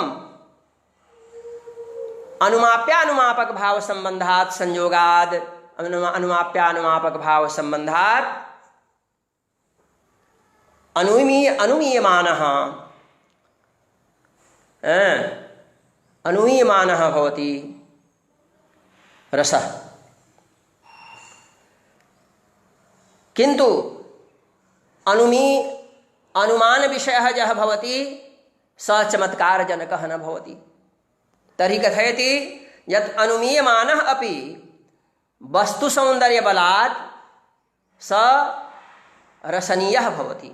अनुमाप्यानुमापक भाव संबंधात संयोगाद, अनुमाप्यानुमापक भाव संबंधात अनुमीयमानः अनुमीयमानः भवति रसः। किन्तु अनुमान विषयः यः भवति स चमत्कारजनकः न भवति। तर्हि कथयति यत् अनुमीयमानः अपि वस्तुसौन्दर्यबलात् स रसनीयः भवति,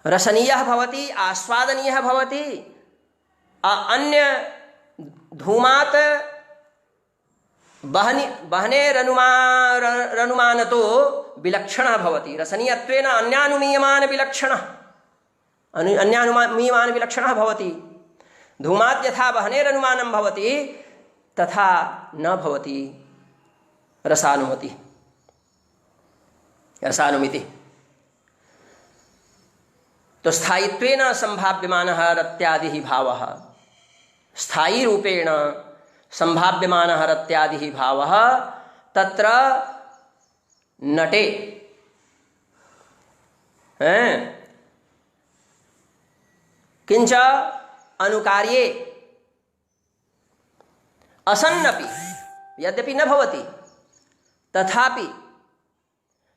रसनीयः भवति, आस्वादनीयः भवति। अन्य धूमात् बहनेरनुमानतो विलक्षणः भवति, रसनीयत्वेन अन्यानुमीयमान विलक्षणः, अन्यानुमीयमान विलक्षणः भवति। धूमात् यथा बहनेरनुमानं भवति तथा न भवति रसानुमिति। तो स्थायित्वेन संभाव्यमानः रत्यादिः भावः, स्थायी रूपेण संभाव्यमानः रत्यादिः भावः तत्र नटे किंच अनुकार्ये असन्नपि यद्यपि न भवति तथापि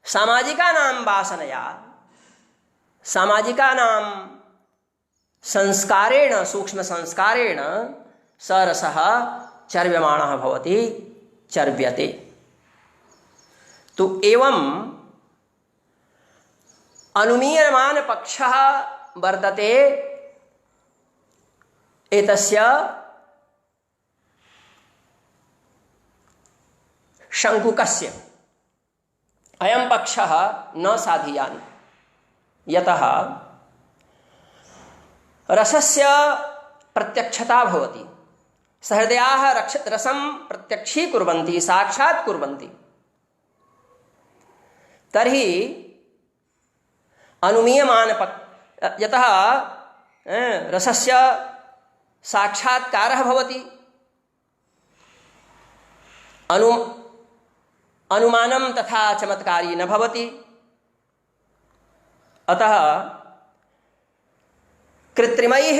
सामाजिकानां वासनया, सामाजिकानां संस्कारेण, सूक्ष्म संस्कारेण स रसः चर्व्यमाणः भवति, चर्व्यते। तो एवं अनुमीयमान पक्षः वर्तते एतस्य शंकुकस्य। अयं पक्षः न साधीयान्, यतः रसस्य प्रत्यक्षता भवति, सहृदयाः रसं प्रत्यक्षीकुर्वन्ति, साक्षात् कुर्वन्ति। तर्हि अनुमीयमान यतः रसस्य साक्षात्कारः भवति, अनुमानं तथा चमत्कारी न भवति। अतः कृत्रिमैः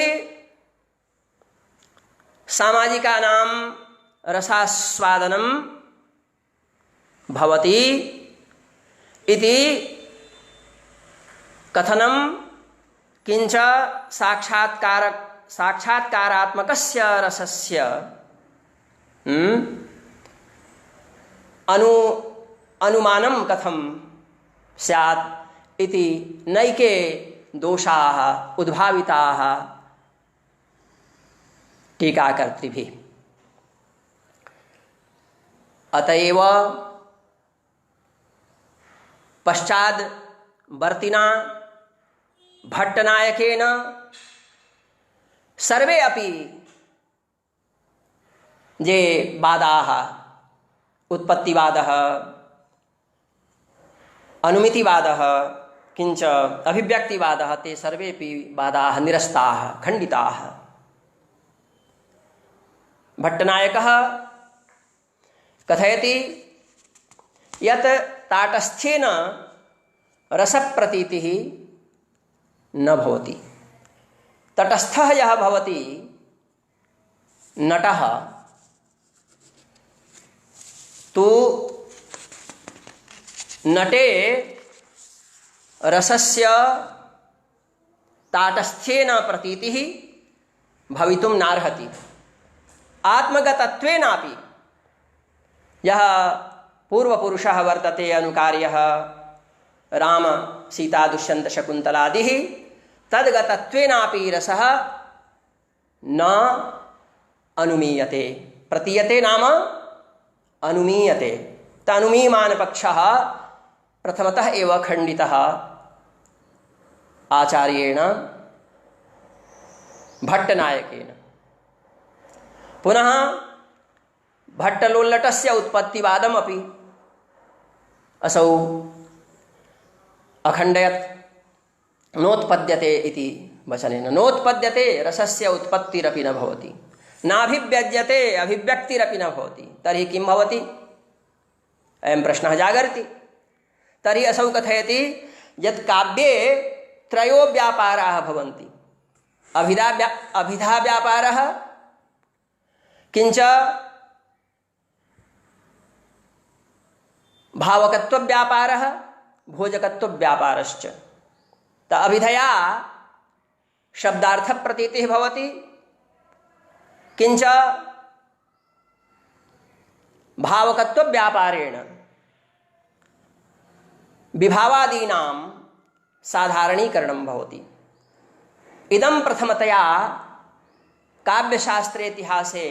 सामाजिकानां रसास्वादनं भवति इति कथनं किंच साक्षात्कारात्मकस्य रसस्य अनुमानं कथं स्यात् इति नैके दोषाः उद्भाविताः टीकाकर्तृभिः। अतएव पश्चाद् वर्तिना भट्टनायकेन सर्वे अपि जे वादाः उत्पत्तिवादः अनुमितिवादः किंच अभिव्यक्तिवादः ते सर्वेपि वादाः निरस्ताः खण्डिताः। भट्टनायकः कथयति यत् ताटस्थ्येन रसप्रतीतिः न भवति। तटस्थः यः भवति नटः तो नटे रसस्य ताटस्थ्येन प्रतीतिः भवितुं नार्हति। आत्मगतत्वेनापि यः पूर्वपुरुषः वर्तते अनुकार्यः राम सीता दुष्यन्त शकुन्तलादिः तद्गतत्वेनापि रसः न अनुमीयते। प्रतीयते नाम अनुमीयते। तनुमीयमानपक्षः प्रथमतः एव खण्डितः आचार्येण भट्टनायकेन। पुनः भट्टलोल्लटस्य उत्पत्तिवादमपि असौ अखण्डयत्। नोत्पद्यते इति वचनेन। नोत्पद्यते रसस्य उत्पत्तिरपि न भवति, नाभिव्यज्यते अभिव्यक्तिरपि न भवति। तर्हि किं भवति? अयं प्रश्नः जागर्ति। तर्हि असौ कथयति यत् काव्ये त्रयो व्यापाराः भवन्ति। अभिधा व्यापारः किंच भावकत्वव्यापारः भोजकत्वव्यापारश्च। अभिधया शब्दार्थप्रतीतिः भवति किंच भावकत्वव्यापारेण विभावादीनां साधारणीकरणं भवति। इदं प्रथमतया काव्यशास्त्रेतिहासे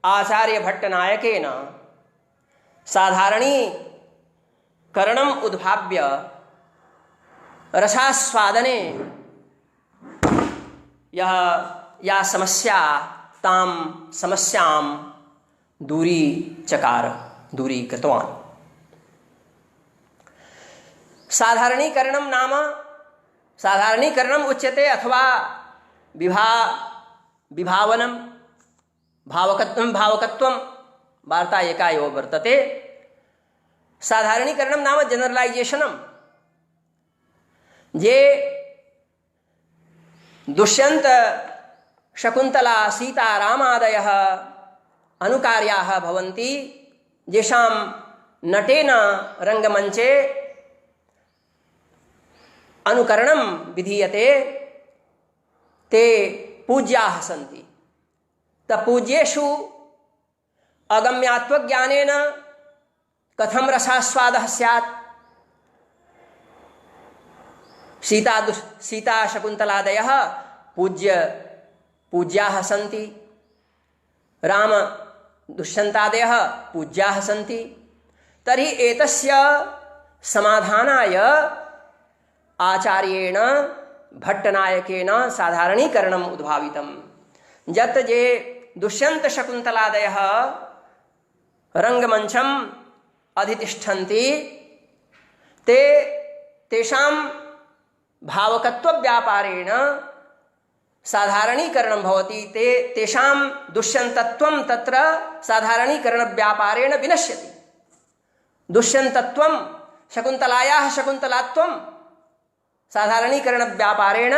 आचार्यभट्टनायकेन साधारणीकरणम् उद्भाव्य रसास्वादने या समस्या तां समस्यां दूरीकृतवान्। साधारणीकरणं नाम साधारणीकरणम् उच्यते अथवा विभावनं भावकत्वं वार्ता एका एव वर्तते। साधारणीकरणं नाम जनरलाइजेशनम्। ये दुष्यन्त शकुन्तला सीता रामादयः अनुकार्याः भवन्ति, येषां नटेन रङ्गमञ्चे अनुकरणं विधीयते, ते पूज्याः सन्ति। तपूज्येषु अगम्यात्वज्ञानेन कथं रसास्वादः स्यात्? सीता शकुन्तलादयः पूज्याः सन्ति, राम दुष्यन्तादयः पूज्याः सन्ति। तर्हि एतस्य समाधानाय आचार्येण भट्टनायकेन साधारणीकरणम् उद्भावितं। यत् ये दुष्यन्त शकुन्तलादयः रङ्गमञ्चम् अधितिष्ठन्ति, तेषां भावकत्वव्यापारेण साधारणीकरणं भवति। तेषां दुष्यन्तत्वं तत्र साधारणीकरणव्यापारेण विनश्यति। दुष्यन्तत्वं शकुन्तलायाः शकुन्तलात्वं साधारणीकरणव्यापारेण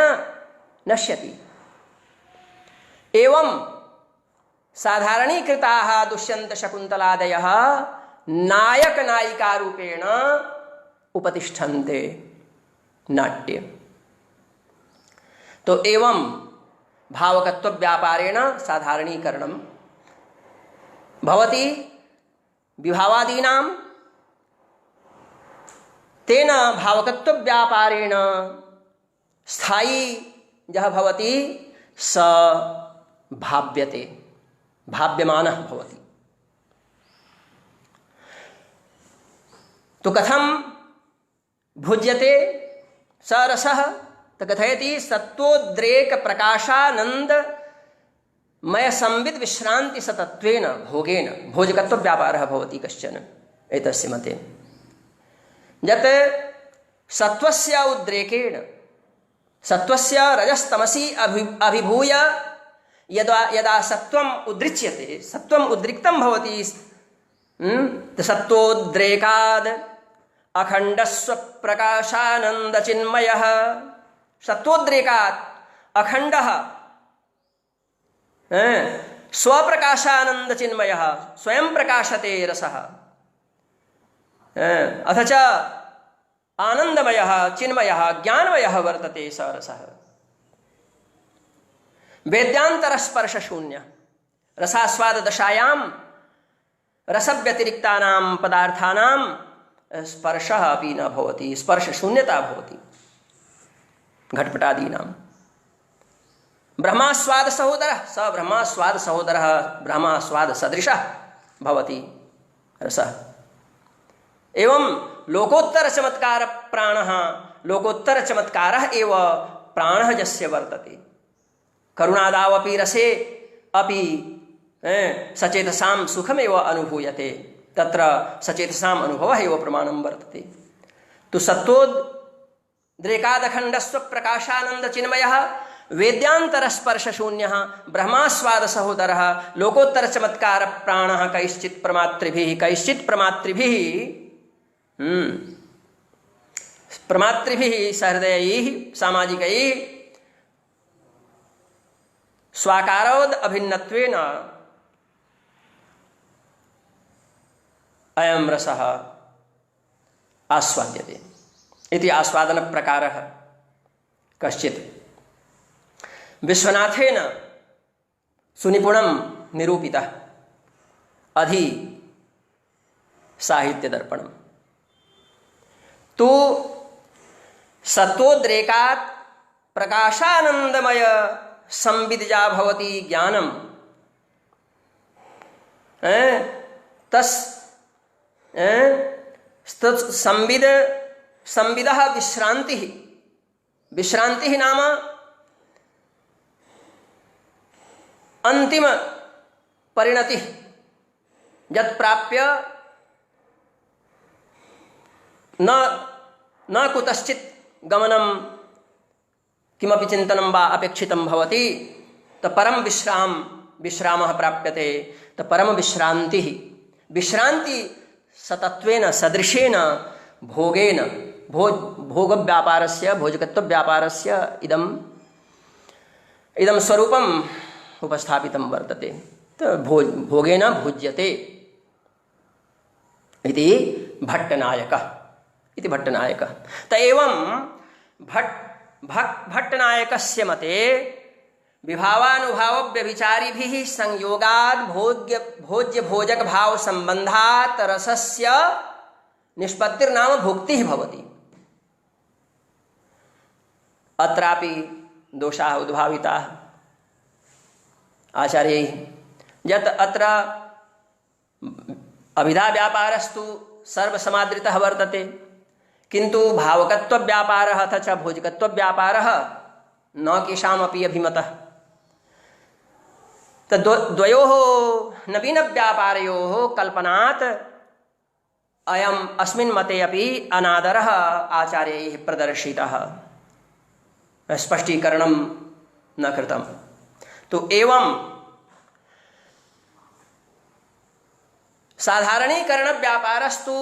नश्यति। एवं साधारणीकृताः दुष्यन्तशकुन्तलादयः नायकनायिकारूपेण उपतिष्ठन्ते नाट्ये। तो एवं भावकत्वव्यापारेण साधारणीकरणं भवति विभावादीनां। तेन भावकत्वव्यापारेण स्थायी यः भवति स भाव्यते, भाव्यमानः भवति। तो कथं भुज्यते स रसः? तो कथयति सत्वोद्रेक प्रकाशानंद मय संविद विश्रांति सतत्वेन भोगेन भोजकत्व व्यापारः भवति कश्चन एतस्य मते यत् सत्वस्य उद्रेकेण सत्वस्य रजस्तमसि अभिभूय यदा सत्वम् उद्रिच्यते सत्वम् उद्रिक्तं भवति सत्वोद्रेकाद् अखण्डस्वप्रकाशानन्दचिन्मयः सत्वोद्रेकात् अखण्डः स्वप्रकाशानन्दचिन्मयः स्वयं प्रकाशते रसः अथ च आनन्दमयः चिन्मयः ज्ञानमयः वर्तते स रसः वेद्यान्तरस्पर्शशून्यः रसास्वाददशायां रसव्यतिरिक्तानां पदार्थानां स्पर्शः अपि न भवति स्पर्शशून्यता भवति घटपटादीनां ब्रह्मास्वादसहोदरः स ब्रह्मास्वादसहोदरः ब्रह्मास्वादसदृशः भवति रसः एवं लोकोत्तरचमत्कारप्राणः लोकोत्तरचमत्कारः एव प्राणः यस्य वर्तते करुणादावपि रसे अपि सचेतसां सुखमेव अनुभूयते तत्र सचेतसाम् अनुभवः एव प्रमाणं वर्तते तु सत्वोद्रेकादखण्डस्व प्रकाशानन्दचिन्मयः वेद्यान्तरस्पर्शशून्यः ब्रह्मास्वादसहोदरः लोकोत्तरचमत्कारप्राणः कैश्चित् प्रमातृभिः सहृदयैः सामाजिकैः स्वाकारोद अभिन्नत्वेन अयं रसः आस्वाद्यते इति आस्वादनप्रकारः कश्चित् विश्वनाथेन सुनिपुणं निरूपितः अधि साहित्यदर्पणम् तो सत्वोद्रेकात् प्रकाशानंदमय संविदजा भवति ज्ञानम संविदः विश्रांतिः नाम अंतिम परिणति यत् प्राप्य न कुतश्चित् गमनं किमपि चिन्तनं वा अपेक्षितं भवति परम विश्रामः प्राप्यते परम विश्रांति सतत्वेन सदृशेन भोगेन भोगव्यापारस्य भोजकत्वव्यापारस्य इदं स्वरूपम् उपस्थापितं वर्तते भोगेन भुज्यते इति भट्टनायकः त एवं भट्टनायकस्य मते विभावानुभावव्यभिचारिभिः संयोगात् भोज्य भोजक भाव संबंधात् रसस्य निष्पत्तिर्नाम भुक्तिः भवति अत्रापि दोषाः उद्भाविताः आचार्यैः यत् अत्र अभिधा व्यापारस्तु सर्वसमादृतः वर्तते किंतु भावकत्वव्यापारः अथ च भोजकत्वव्यापारः न केषामपि अभिमतः तद्वयोः नवीनव्यापारयोः कल्पनात् अयम् अस्मिन् मते अपि अनादरः आचार्यैः प्रदर्शितः स्पष्टीकरणं न कृतं तो एवं साधारणीकरण व्यापारस्तु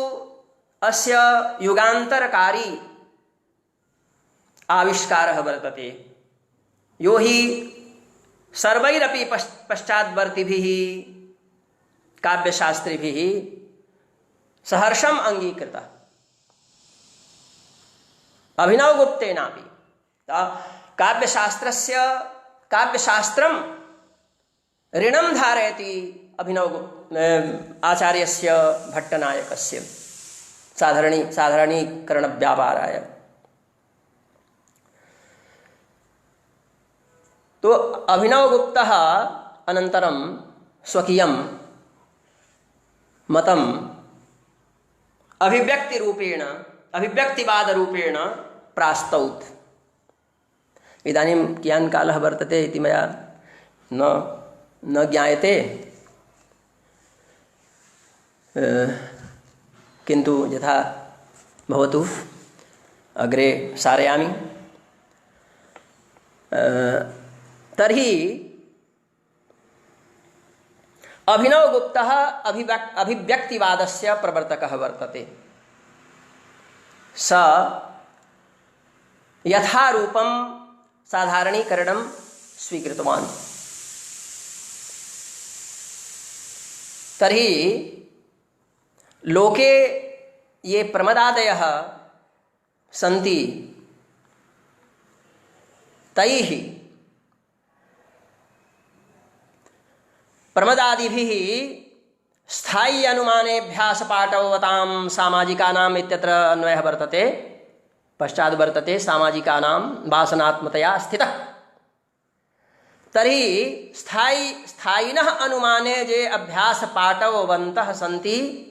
अस्य युगान्तरकारी आविष्कारः वर्तते यो हि सर्वैरपि पश्चाद्वर्तिभिः काव्यशास्त्रिभिः सहर्षम् अंगीकृतः अभिनवगुप्तेनापि काव्यशास्त्रं ऋणं धारयति आचार्यस्य भट्टनायकस्य साधारणीकरणव्यापाराय तो अभिनवगुप्तः अनन्तरं स्वकीयं मतम् अभिव्यक्तिवादरूपेण प्रास्तौत् इदानीं कियान् कालः वर्तते इति मया न न ज्ञायते, किन्तु यथा भवतु, अग्रे सारयामि। तर्हि अभिनवगुप्तः अभिव्यक्तिवादस्य प्रवर्तकः वर्तते। स यथारूपं साधारणीकरणं स्वीकृतवान्। तर्हि लोके ये प्रमदादयः सन्ति तैः प्रमदादिभिः स्थायी अनुमानेभ्यासपाठवतां सामाजिकानाम् इत्यत्र अन्वयः वर्तते, पश्चात् वर्तते सामाजिकानां वासनात्मतया स्थितः। तर्हि स्थायिनः अनुमाने ये अभ्यासपाठवन्तः सन्ति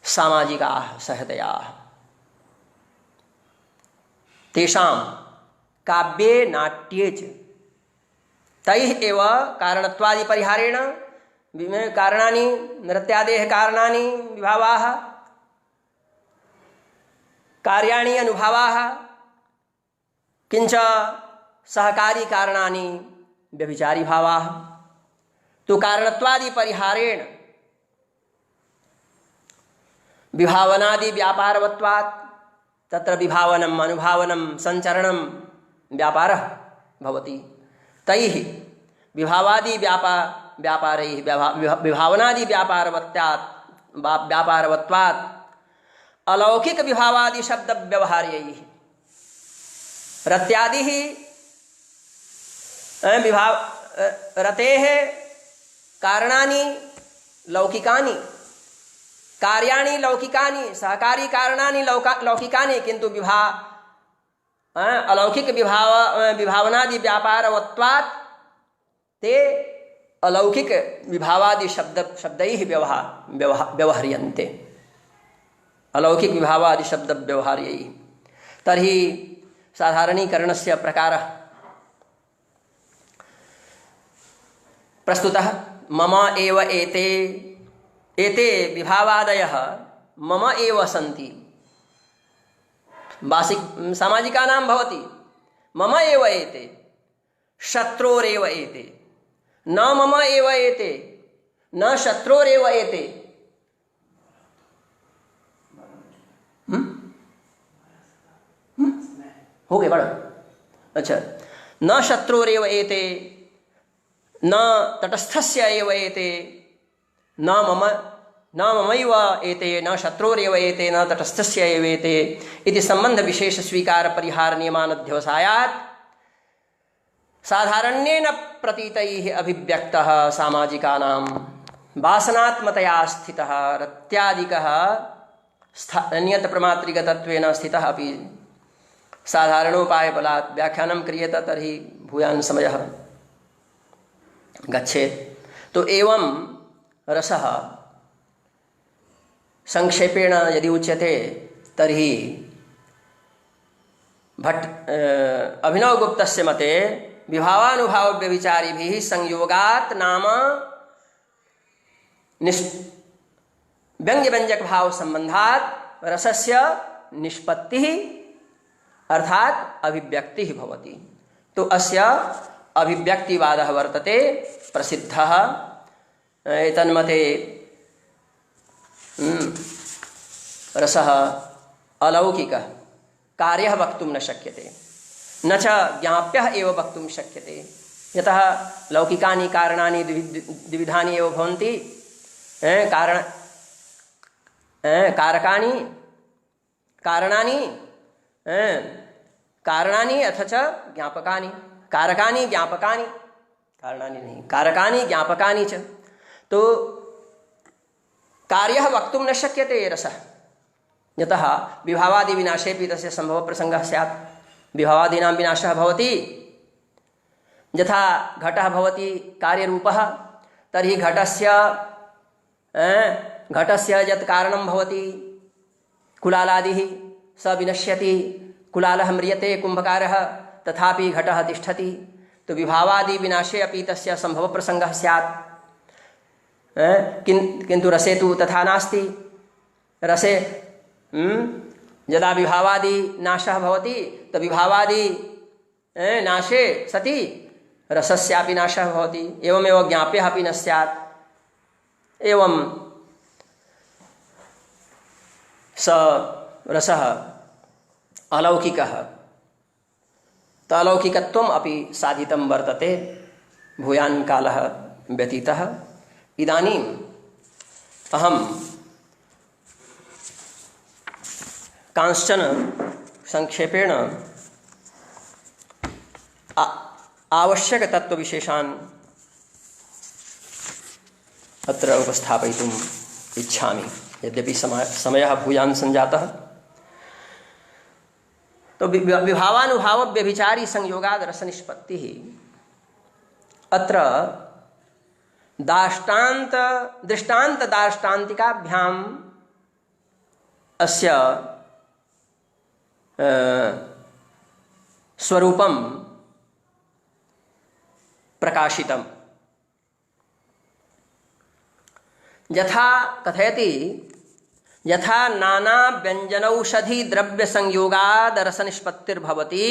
सामाजिकाः सहृदयाः, तेषां काव्ये नाट्ये च तैः एव कारणत्वादिपरिहारेण कारणानि नृत्यादेः कारणानि विभावाः, कार्याणि अनुभावाः, किंच सहकारी कारणानि व्यभिचारी भावाः। तो कारणत्वादिपरिहारेण विभावनादि व्यापारवत्वात् तत्र विभावनम् अनुभावनं संचरणं व्यापारः भवति। तैः विभावादि व्यापारैः विभावनादि व्यापारवत्वात् अलौकिक विभावादि शब्द व्यवहार्यैः रत्यादिः रतेः कारणानि लौकिकानि, कार्याणि लौकिकानि, सहकारी कारणानि लौकिकानि, किन्तु अलौकिक विभावनादि व्यापारवत्वात् ते अलौकिक विभावादि शब्दैः व्यवह्रियन्ते, अलौकिक विभावादि शब्द व्यवहार्यैः। तर्हि साधारणीकरणस्य प्रकारः प्रस्तुतः। मम एव एते विभावादयः मम एव सन्ति। सामाजिकानां भवति मम एव एते, शत्रोरेव एते, न मम एव एते, न शत्रोरेव एते। हो गए बड़ा अच्छा। न शत्रोरेव एते, न तटस्थस्य एव एते, न ममैव एते, न शत्रोरेव एते, न तटस्थस्य एव एते इति संबंध विशेष स्वीकार परिहार नियमानध्यवसायात् साधारण्येन प्रतीतैः अभिव्यक्तः सामाजिकानां वासनात्मतया स्थितः रत्यादिकः नियत प्रमात्रिकतत्वेन स्थितः अपि साधारणोपायबलात् व्याख्यानं क्रियेत तर्हि भूयान् समयः गच्छेत्। तो एवं रसः संक्षेपेण यदि उच्यते तर्हि अभिनवगुप्तस्य मते विभावानुभाव व्यभिचारिभिः संयोगात् नाम व्यंग्यव्यंजक भाव संबंधात् रसस्य निष्पत्तिः अर्थात अभिव्यक्तिः भवति। तो अस्य अभिव्यक्तिवादः वर्तते प्रसिद्धः। एतन्मते रसः अलौकिकः कार्यः वक्तुं न शक्यते, न च ज्ञाप्यः एव वक्तुं शक्यते। यतः लौकिकानि कारणानि द्विविधानि एव भवन्ति, कारणानि अथ च ज्ञापकानि, कारकानि ज्ञापकानि, कारणानि नहीं, कारकानि ज्ञापकानि च। तो कार्यः वक्तुं न शक्यते रसः, यतः विभावादि विनाशेपि तस्य संभव प्रसंगः स्यात्। विभावादीनां विनाशः भवति, यथा घटः भवति कार्यरूपः, तर्हि घटस्य यत् कारणं भवति कुलालादिः स विनश्यति, कुलालः म्रियते कुम्भकारः, तथापि घटः तिष्ठति। तो तो विभावादि विनाशे अपि तस्य संभव प्रसंगः स्यात्। किंतु रसे तु तथा नास्ति। रसे यदा विभावादि नाशः भवति तो विभावादि नाशे सति रसस्यापि नाशः भवति। एवमेव ज्ञाप्यः अपि न स्यात्। एवं स रसः अलौकिकः तलौकिकत्वम् अपि साधितं वर्तते। भूयान् कालः व्यतीतः। इदानीम् अहं कांश्चन संक्षेपेण आवश्यकतत्त्वविशेषान् अत्र उपस्थापयितुम् इच्छामि। यद्यपि समयः भूयान् सञ्जातः। तो विभावानुभाव व्यभिचारी संयोगाद रस निष्पत्ति अत्र दृष्टान्त दार्ष्टान्तिकाभ्याम् अस्य स्वरूपं प्रकाशितम्। यथा कथयति यथा नाना व्यंजनौषधि द्रव्य संयोगाद रस निष्पत्तिर्भवति।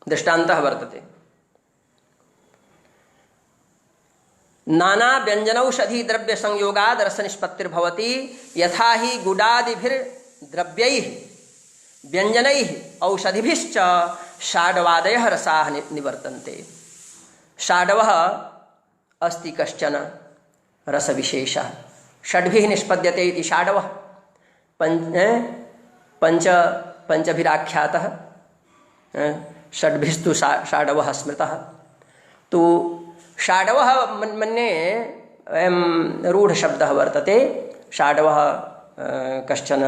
दृष्टान्तः वर्तते। नाना व्यंजनौषधि द्रव्य संयोगाद रस निष्पत्तिर्भवति यथा हि गुडादिभिर्द्रव्यैः व्यंजनैः औषधिभिश्च षाडवादयः रसाः निवर्तन्ते। षाडवः अस्ति कश्चन रसविशेषः। षड्भिः निष्पद्यते इति षाडवः पंचभिराख्यातः। षड्भिस्तु षाडवः स्मृतः। तो षाडवः मन्ये रूढशब्दः वर्तते। षाडवः कश्चन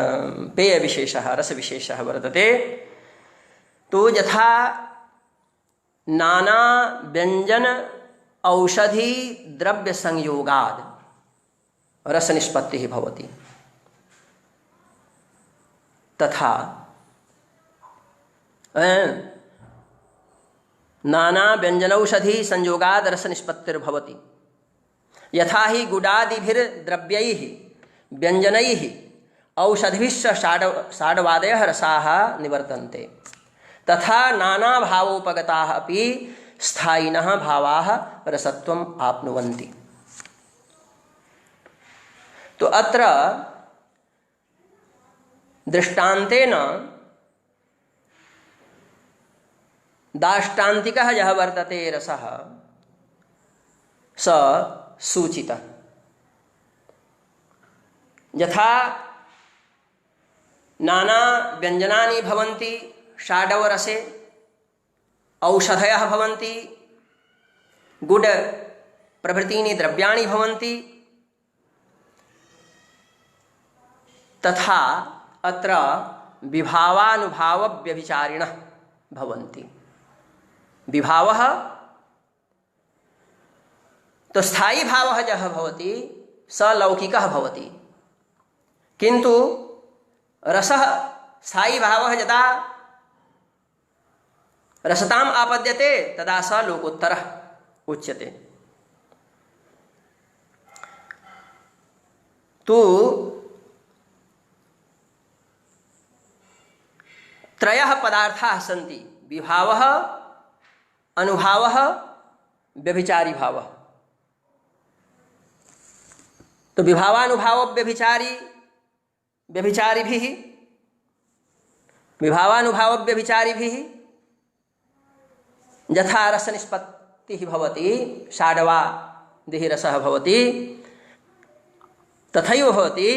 पेयविशेषः रसविशेषः वर्तते। तो यथा नाना व्यंजन औषधि द्रव्य संयोगाद रस निष्पत्तिः भवति तथा नाना व्यंजनौषधि संयोगाद रस निष्पत्तिर्भवति यथा हि गुडादिभिर्द्रव्यैः व्यंजनैः औषधिभिश्च षाडवादयः रसाः निवर्तन्ते तथा नाना भावोपगताः अपि स्थायिनः भावाः रसत्वम् आप्नुवन्ति। तो अत्र दृष्टान्तेन दाष्टान्तिकः यः वर्तते रसः स सूचितः। यथा नाना व्यञ्जनानि भवन्ति षाडवरसे, औषधयः भवन्ति, गुड प्रभृतीनि द्रव्याणि भवन्ति, तथा अत्र विभावानुभाव व्यभिचारिणः भवन्ति। विभावः तो स्थायी भावः यः भवति स लौकिकः भवति, किन्तु रसः स्थायी भावः यदा रसताम् आपद्यते तदा स लोकोत्तरः उच्यते। तो त्रयः पदार्थाः सन्ति, विभावः, अनुभावः, व्यभिचारी भावः। तो विभावानुभाव व्यभिचारिभिः विभावानुभाव व्यभिचारिभिः यथा रस निष्पत्तिः भवति, षाडवादिः रसः भवति, तथैव भवति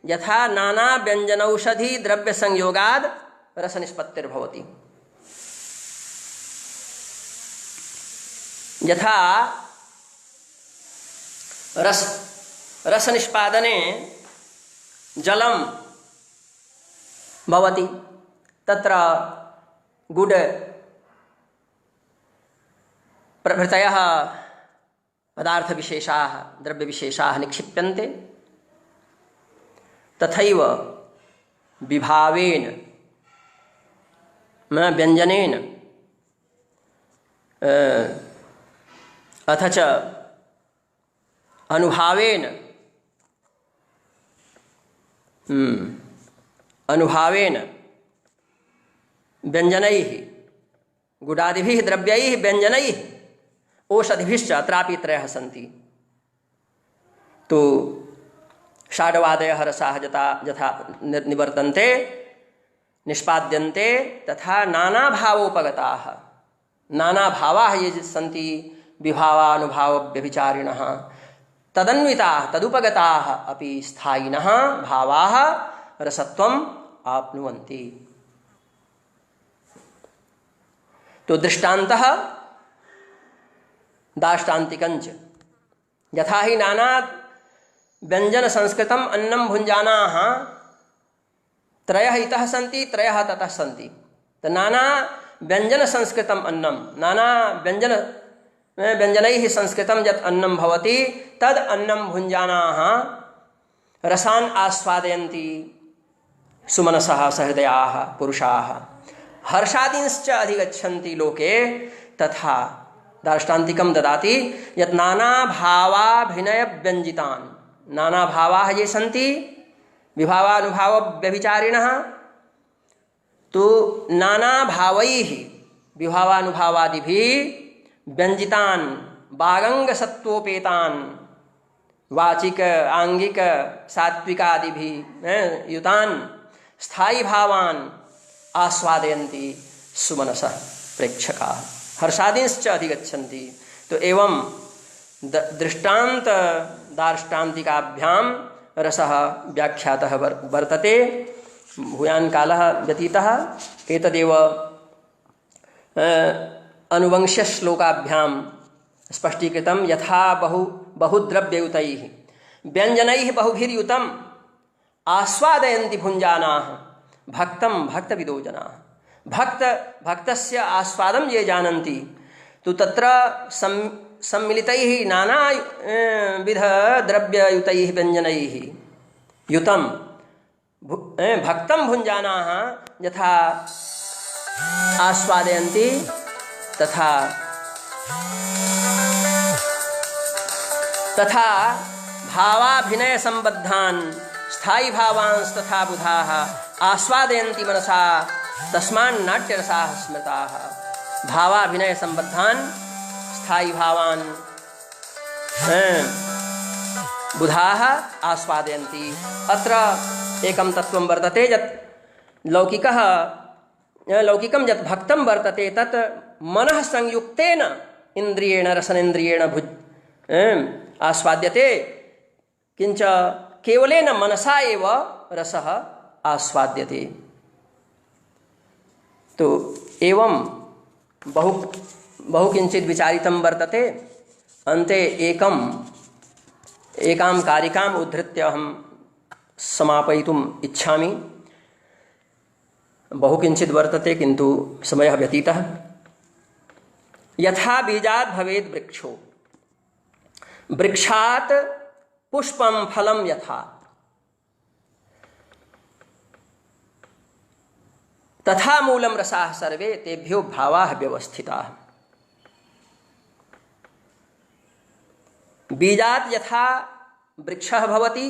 यथा नाना व्यञ्जनौषधि द्रव्य संयोगाद रस निष्पत्तिर्भवति। यथा रस निष्पादने जलं भवति, तत्र गुड प्रभृतयः पदार्थविशेषाः द्रव्यविशेषाः निक्षिप्यन्ते, तथैव विभावेन व्यञ्जनेन अथ च अनुभावेन व्यंजनैः गुडादिभिः द्रव्यैः व्यंजनैः औषधिभिश्च अत्रापि त्रयः सन्ति। तो षाड्वादयः रसाः यथा निवर्तन्ते निष्पाद्यन्ते तथा नानाभावोपगताः, नानाभावाः ये सन्ति विभावानुभावव्यभिचारिणः तदन्विताः तदुपगताः अपि स्थायिनः भावाः रसत्वम् आप्नुवन्ति। तो दृष्टान्तः दाष्टान्तिकञ्च यथा हि नाना व्यंजन संस्कृतम् अन्नं भुञ्जानाः त्रयः इतः सन्ति त्रयः ततः सन्ति। तो नाना व्यंजन संस्कृतम् अन्नं नाना व्यंजनैः संस्कृतं यत् अन्नं भवति तद् अन्नं भुञ्जानाः रसान् आस्वादयन्ति सुमनसः सहृदयाः पुरुषाः हर्षादींश्च अधिगच्छन्ति लोके। तथा दार्ष्टान्तिकं ददाति यत् नाना भावाभिनय व्यंजितान्, नाना भावाः ये सन्ति विभावानुभाव व्यभिचारिणः तो नाना भावैः विभावानुभावादिभिः व्यंजितान् वागंग सत्वोपेतान् वाचिक आंगिक सात्विकादिभिः युतान् स्थायी भावान् आस्वादयन्ति सुमनसः प्रेक्षकाः हर्षादींश्च अधिगच्छन्ति। तो एवं दृष्टान्त दार्ष्टान्तिकाभ्यां रसः व्याख्यातः वर्तते। भूयान् कालः व्यतीतः। एतदेव अनुवंश्यश्लोकाभ्यां स्पष्टीकृतं यथा बहुद्रव्ययुतैः व्यञ्जनैः बहुभिर्युतम् आस्वादयन्ति भुञ्जानाः भक्तं भक्तविदो जनाः। भक्तस्य आस्वादं ये जानन्ति तो तत्र सम्मिलितैः नाना विध द्रव्ययुतैः व्यञ्जनैः युतं भक्तं भुञ्जानाः यथा आस्वादयन्ति तथा भावाभिनय संबद्धान् स्थायी भावांस्तथा बुधाः आस्वादयन्ति मनसा तस्मान् नाट्यरसाः स्मृताः। भावाभिनय संबद्धान् स्थायी भावान् बुधाः आस्वादयन्ति। अत्र एकं तत्त्वं वर्तते यत् लौकिकं यत् भक्तं वर्तते तत् मनः संयुक्तेन इन्द्रियेण रसनेन्द्रियेण आस्वाद्यते किंच केवलेन मनसा एव रसः आस्वाद्यते। तो एवं बहु किंचित विचारितं वर्तते। अन्ते एकां कारिकाम् उद्धृत्य अहं समापयितुम् इच्छामि। बहु किंचित वर्तते किन्तु समयः व्यतीतः। यथा बीजात् भवेत् वृक्षो वृक्षात् पुष्पं फलं यथा तथा मूलं रसाः सर्वे तेभ्यो भावाः व्यवस्थिताः। बीजात् यथा वृक्षः भवति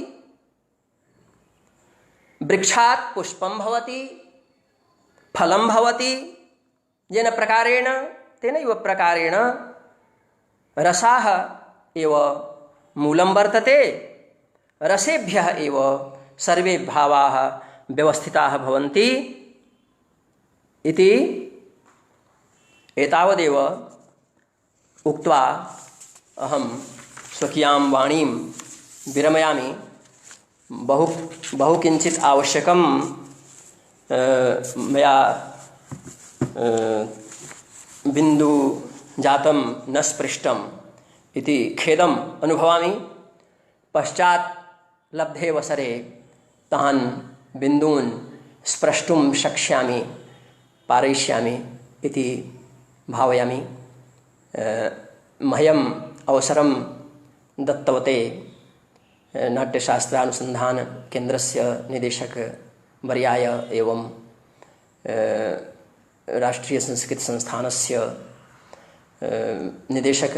वृक्षात् पुष्पं भवति फलं भवति येन प्रकारेण तेनैव प्रकारेण रसाः एव मूलं वर्तते। रसेभ्यः एव सर्वे भावाः व्यवस्थिताः भवन्ति इति एतावदेव उक्त्वा अहं स्वकीयां वाणीं विरमयामि। बहु किंचित् आवश्यकं मया बिन्दु जातं न स्पृष्टम् इति खेदम् अनुभवामि। पश्चात् लब्धे वसरे तान् बिन्दून् स्प्रष्टुं शक्ष्यामि पारयिष्यामि इति भावयामि। मह्यम् अवसरं दत्तवते नाट्यशास्त्रानुसन्धानकेन्द्रस्य निदेशकवर्याय एवं राष्ट्रीयसंस्कृतसंस्थानस्य निदेशक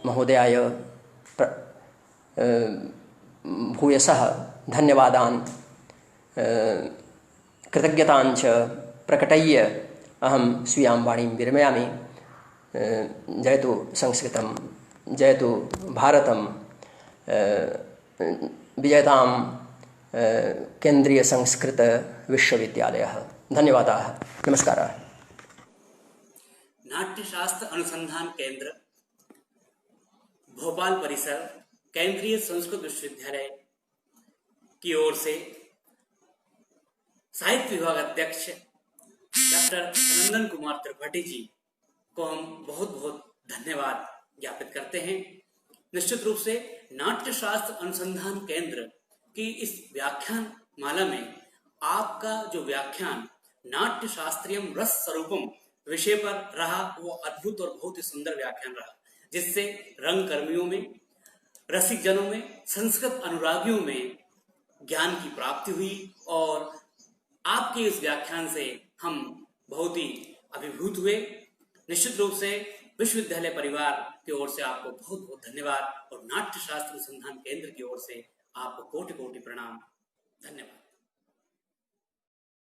महोदयाय भूयसः धन्यवादान् कृतज्ञताञ्च प्रकटय्य अहं स्वीयां वाणीं विरमयामि। जयतु संस्कृतं, जयतु भारतं, विजयतां केन्द्रीय संस्कृत विश्वविद्यालयः। धन्यवादाः, नमस्कारः। नाट्यशास्त्र अनुसंधान केंद्र भोपाल परिसर केंद्रीय संस्कृत विश्वविद्यालय की ओर से साहित्य विभाग अध्यक्ष डॉक्टर सनंदन कुमार त्रिपाठी जी को हम बहुत बहुत धन्यवाद ज्ञापित करते हैं। निश्चित रूप से नाट्यशास्त्र अनुसंधान केंद्र की इस व्याख्यान माला में आपका जो व्याख्यान नाट्य शास्त्रीयम रस स्वरूपम विषय पर रहा वो अद्भुत और बहुत ही सुंदर व्याख्यान रहा, जिससे रंग कर्मियों में, रसिक जनों में, संस्कृत अनुरागियों में ज्ञान की प्राप्ति हुई और आपके इस व्याख्यान से हम बहुत ही अभिभूत हुए। निश्चित रूप से विश्वविद्यालय परिवार की ओर से आपको बहुत बहुत धन्यवाद और नाट्य शास्त्र अनुसंधान केंद्र की ओर से आपको कोटि कोटि प्रणाम। धन्यवाद।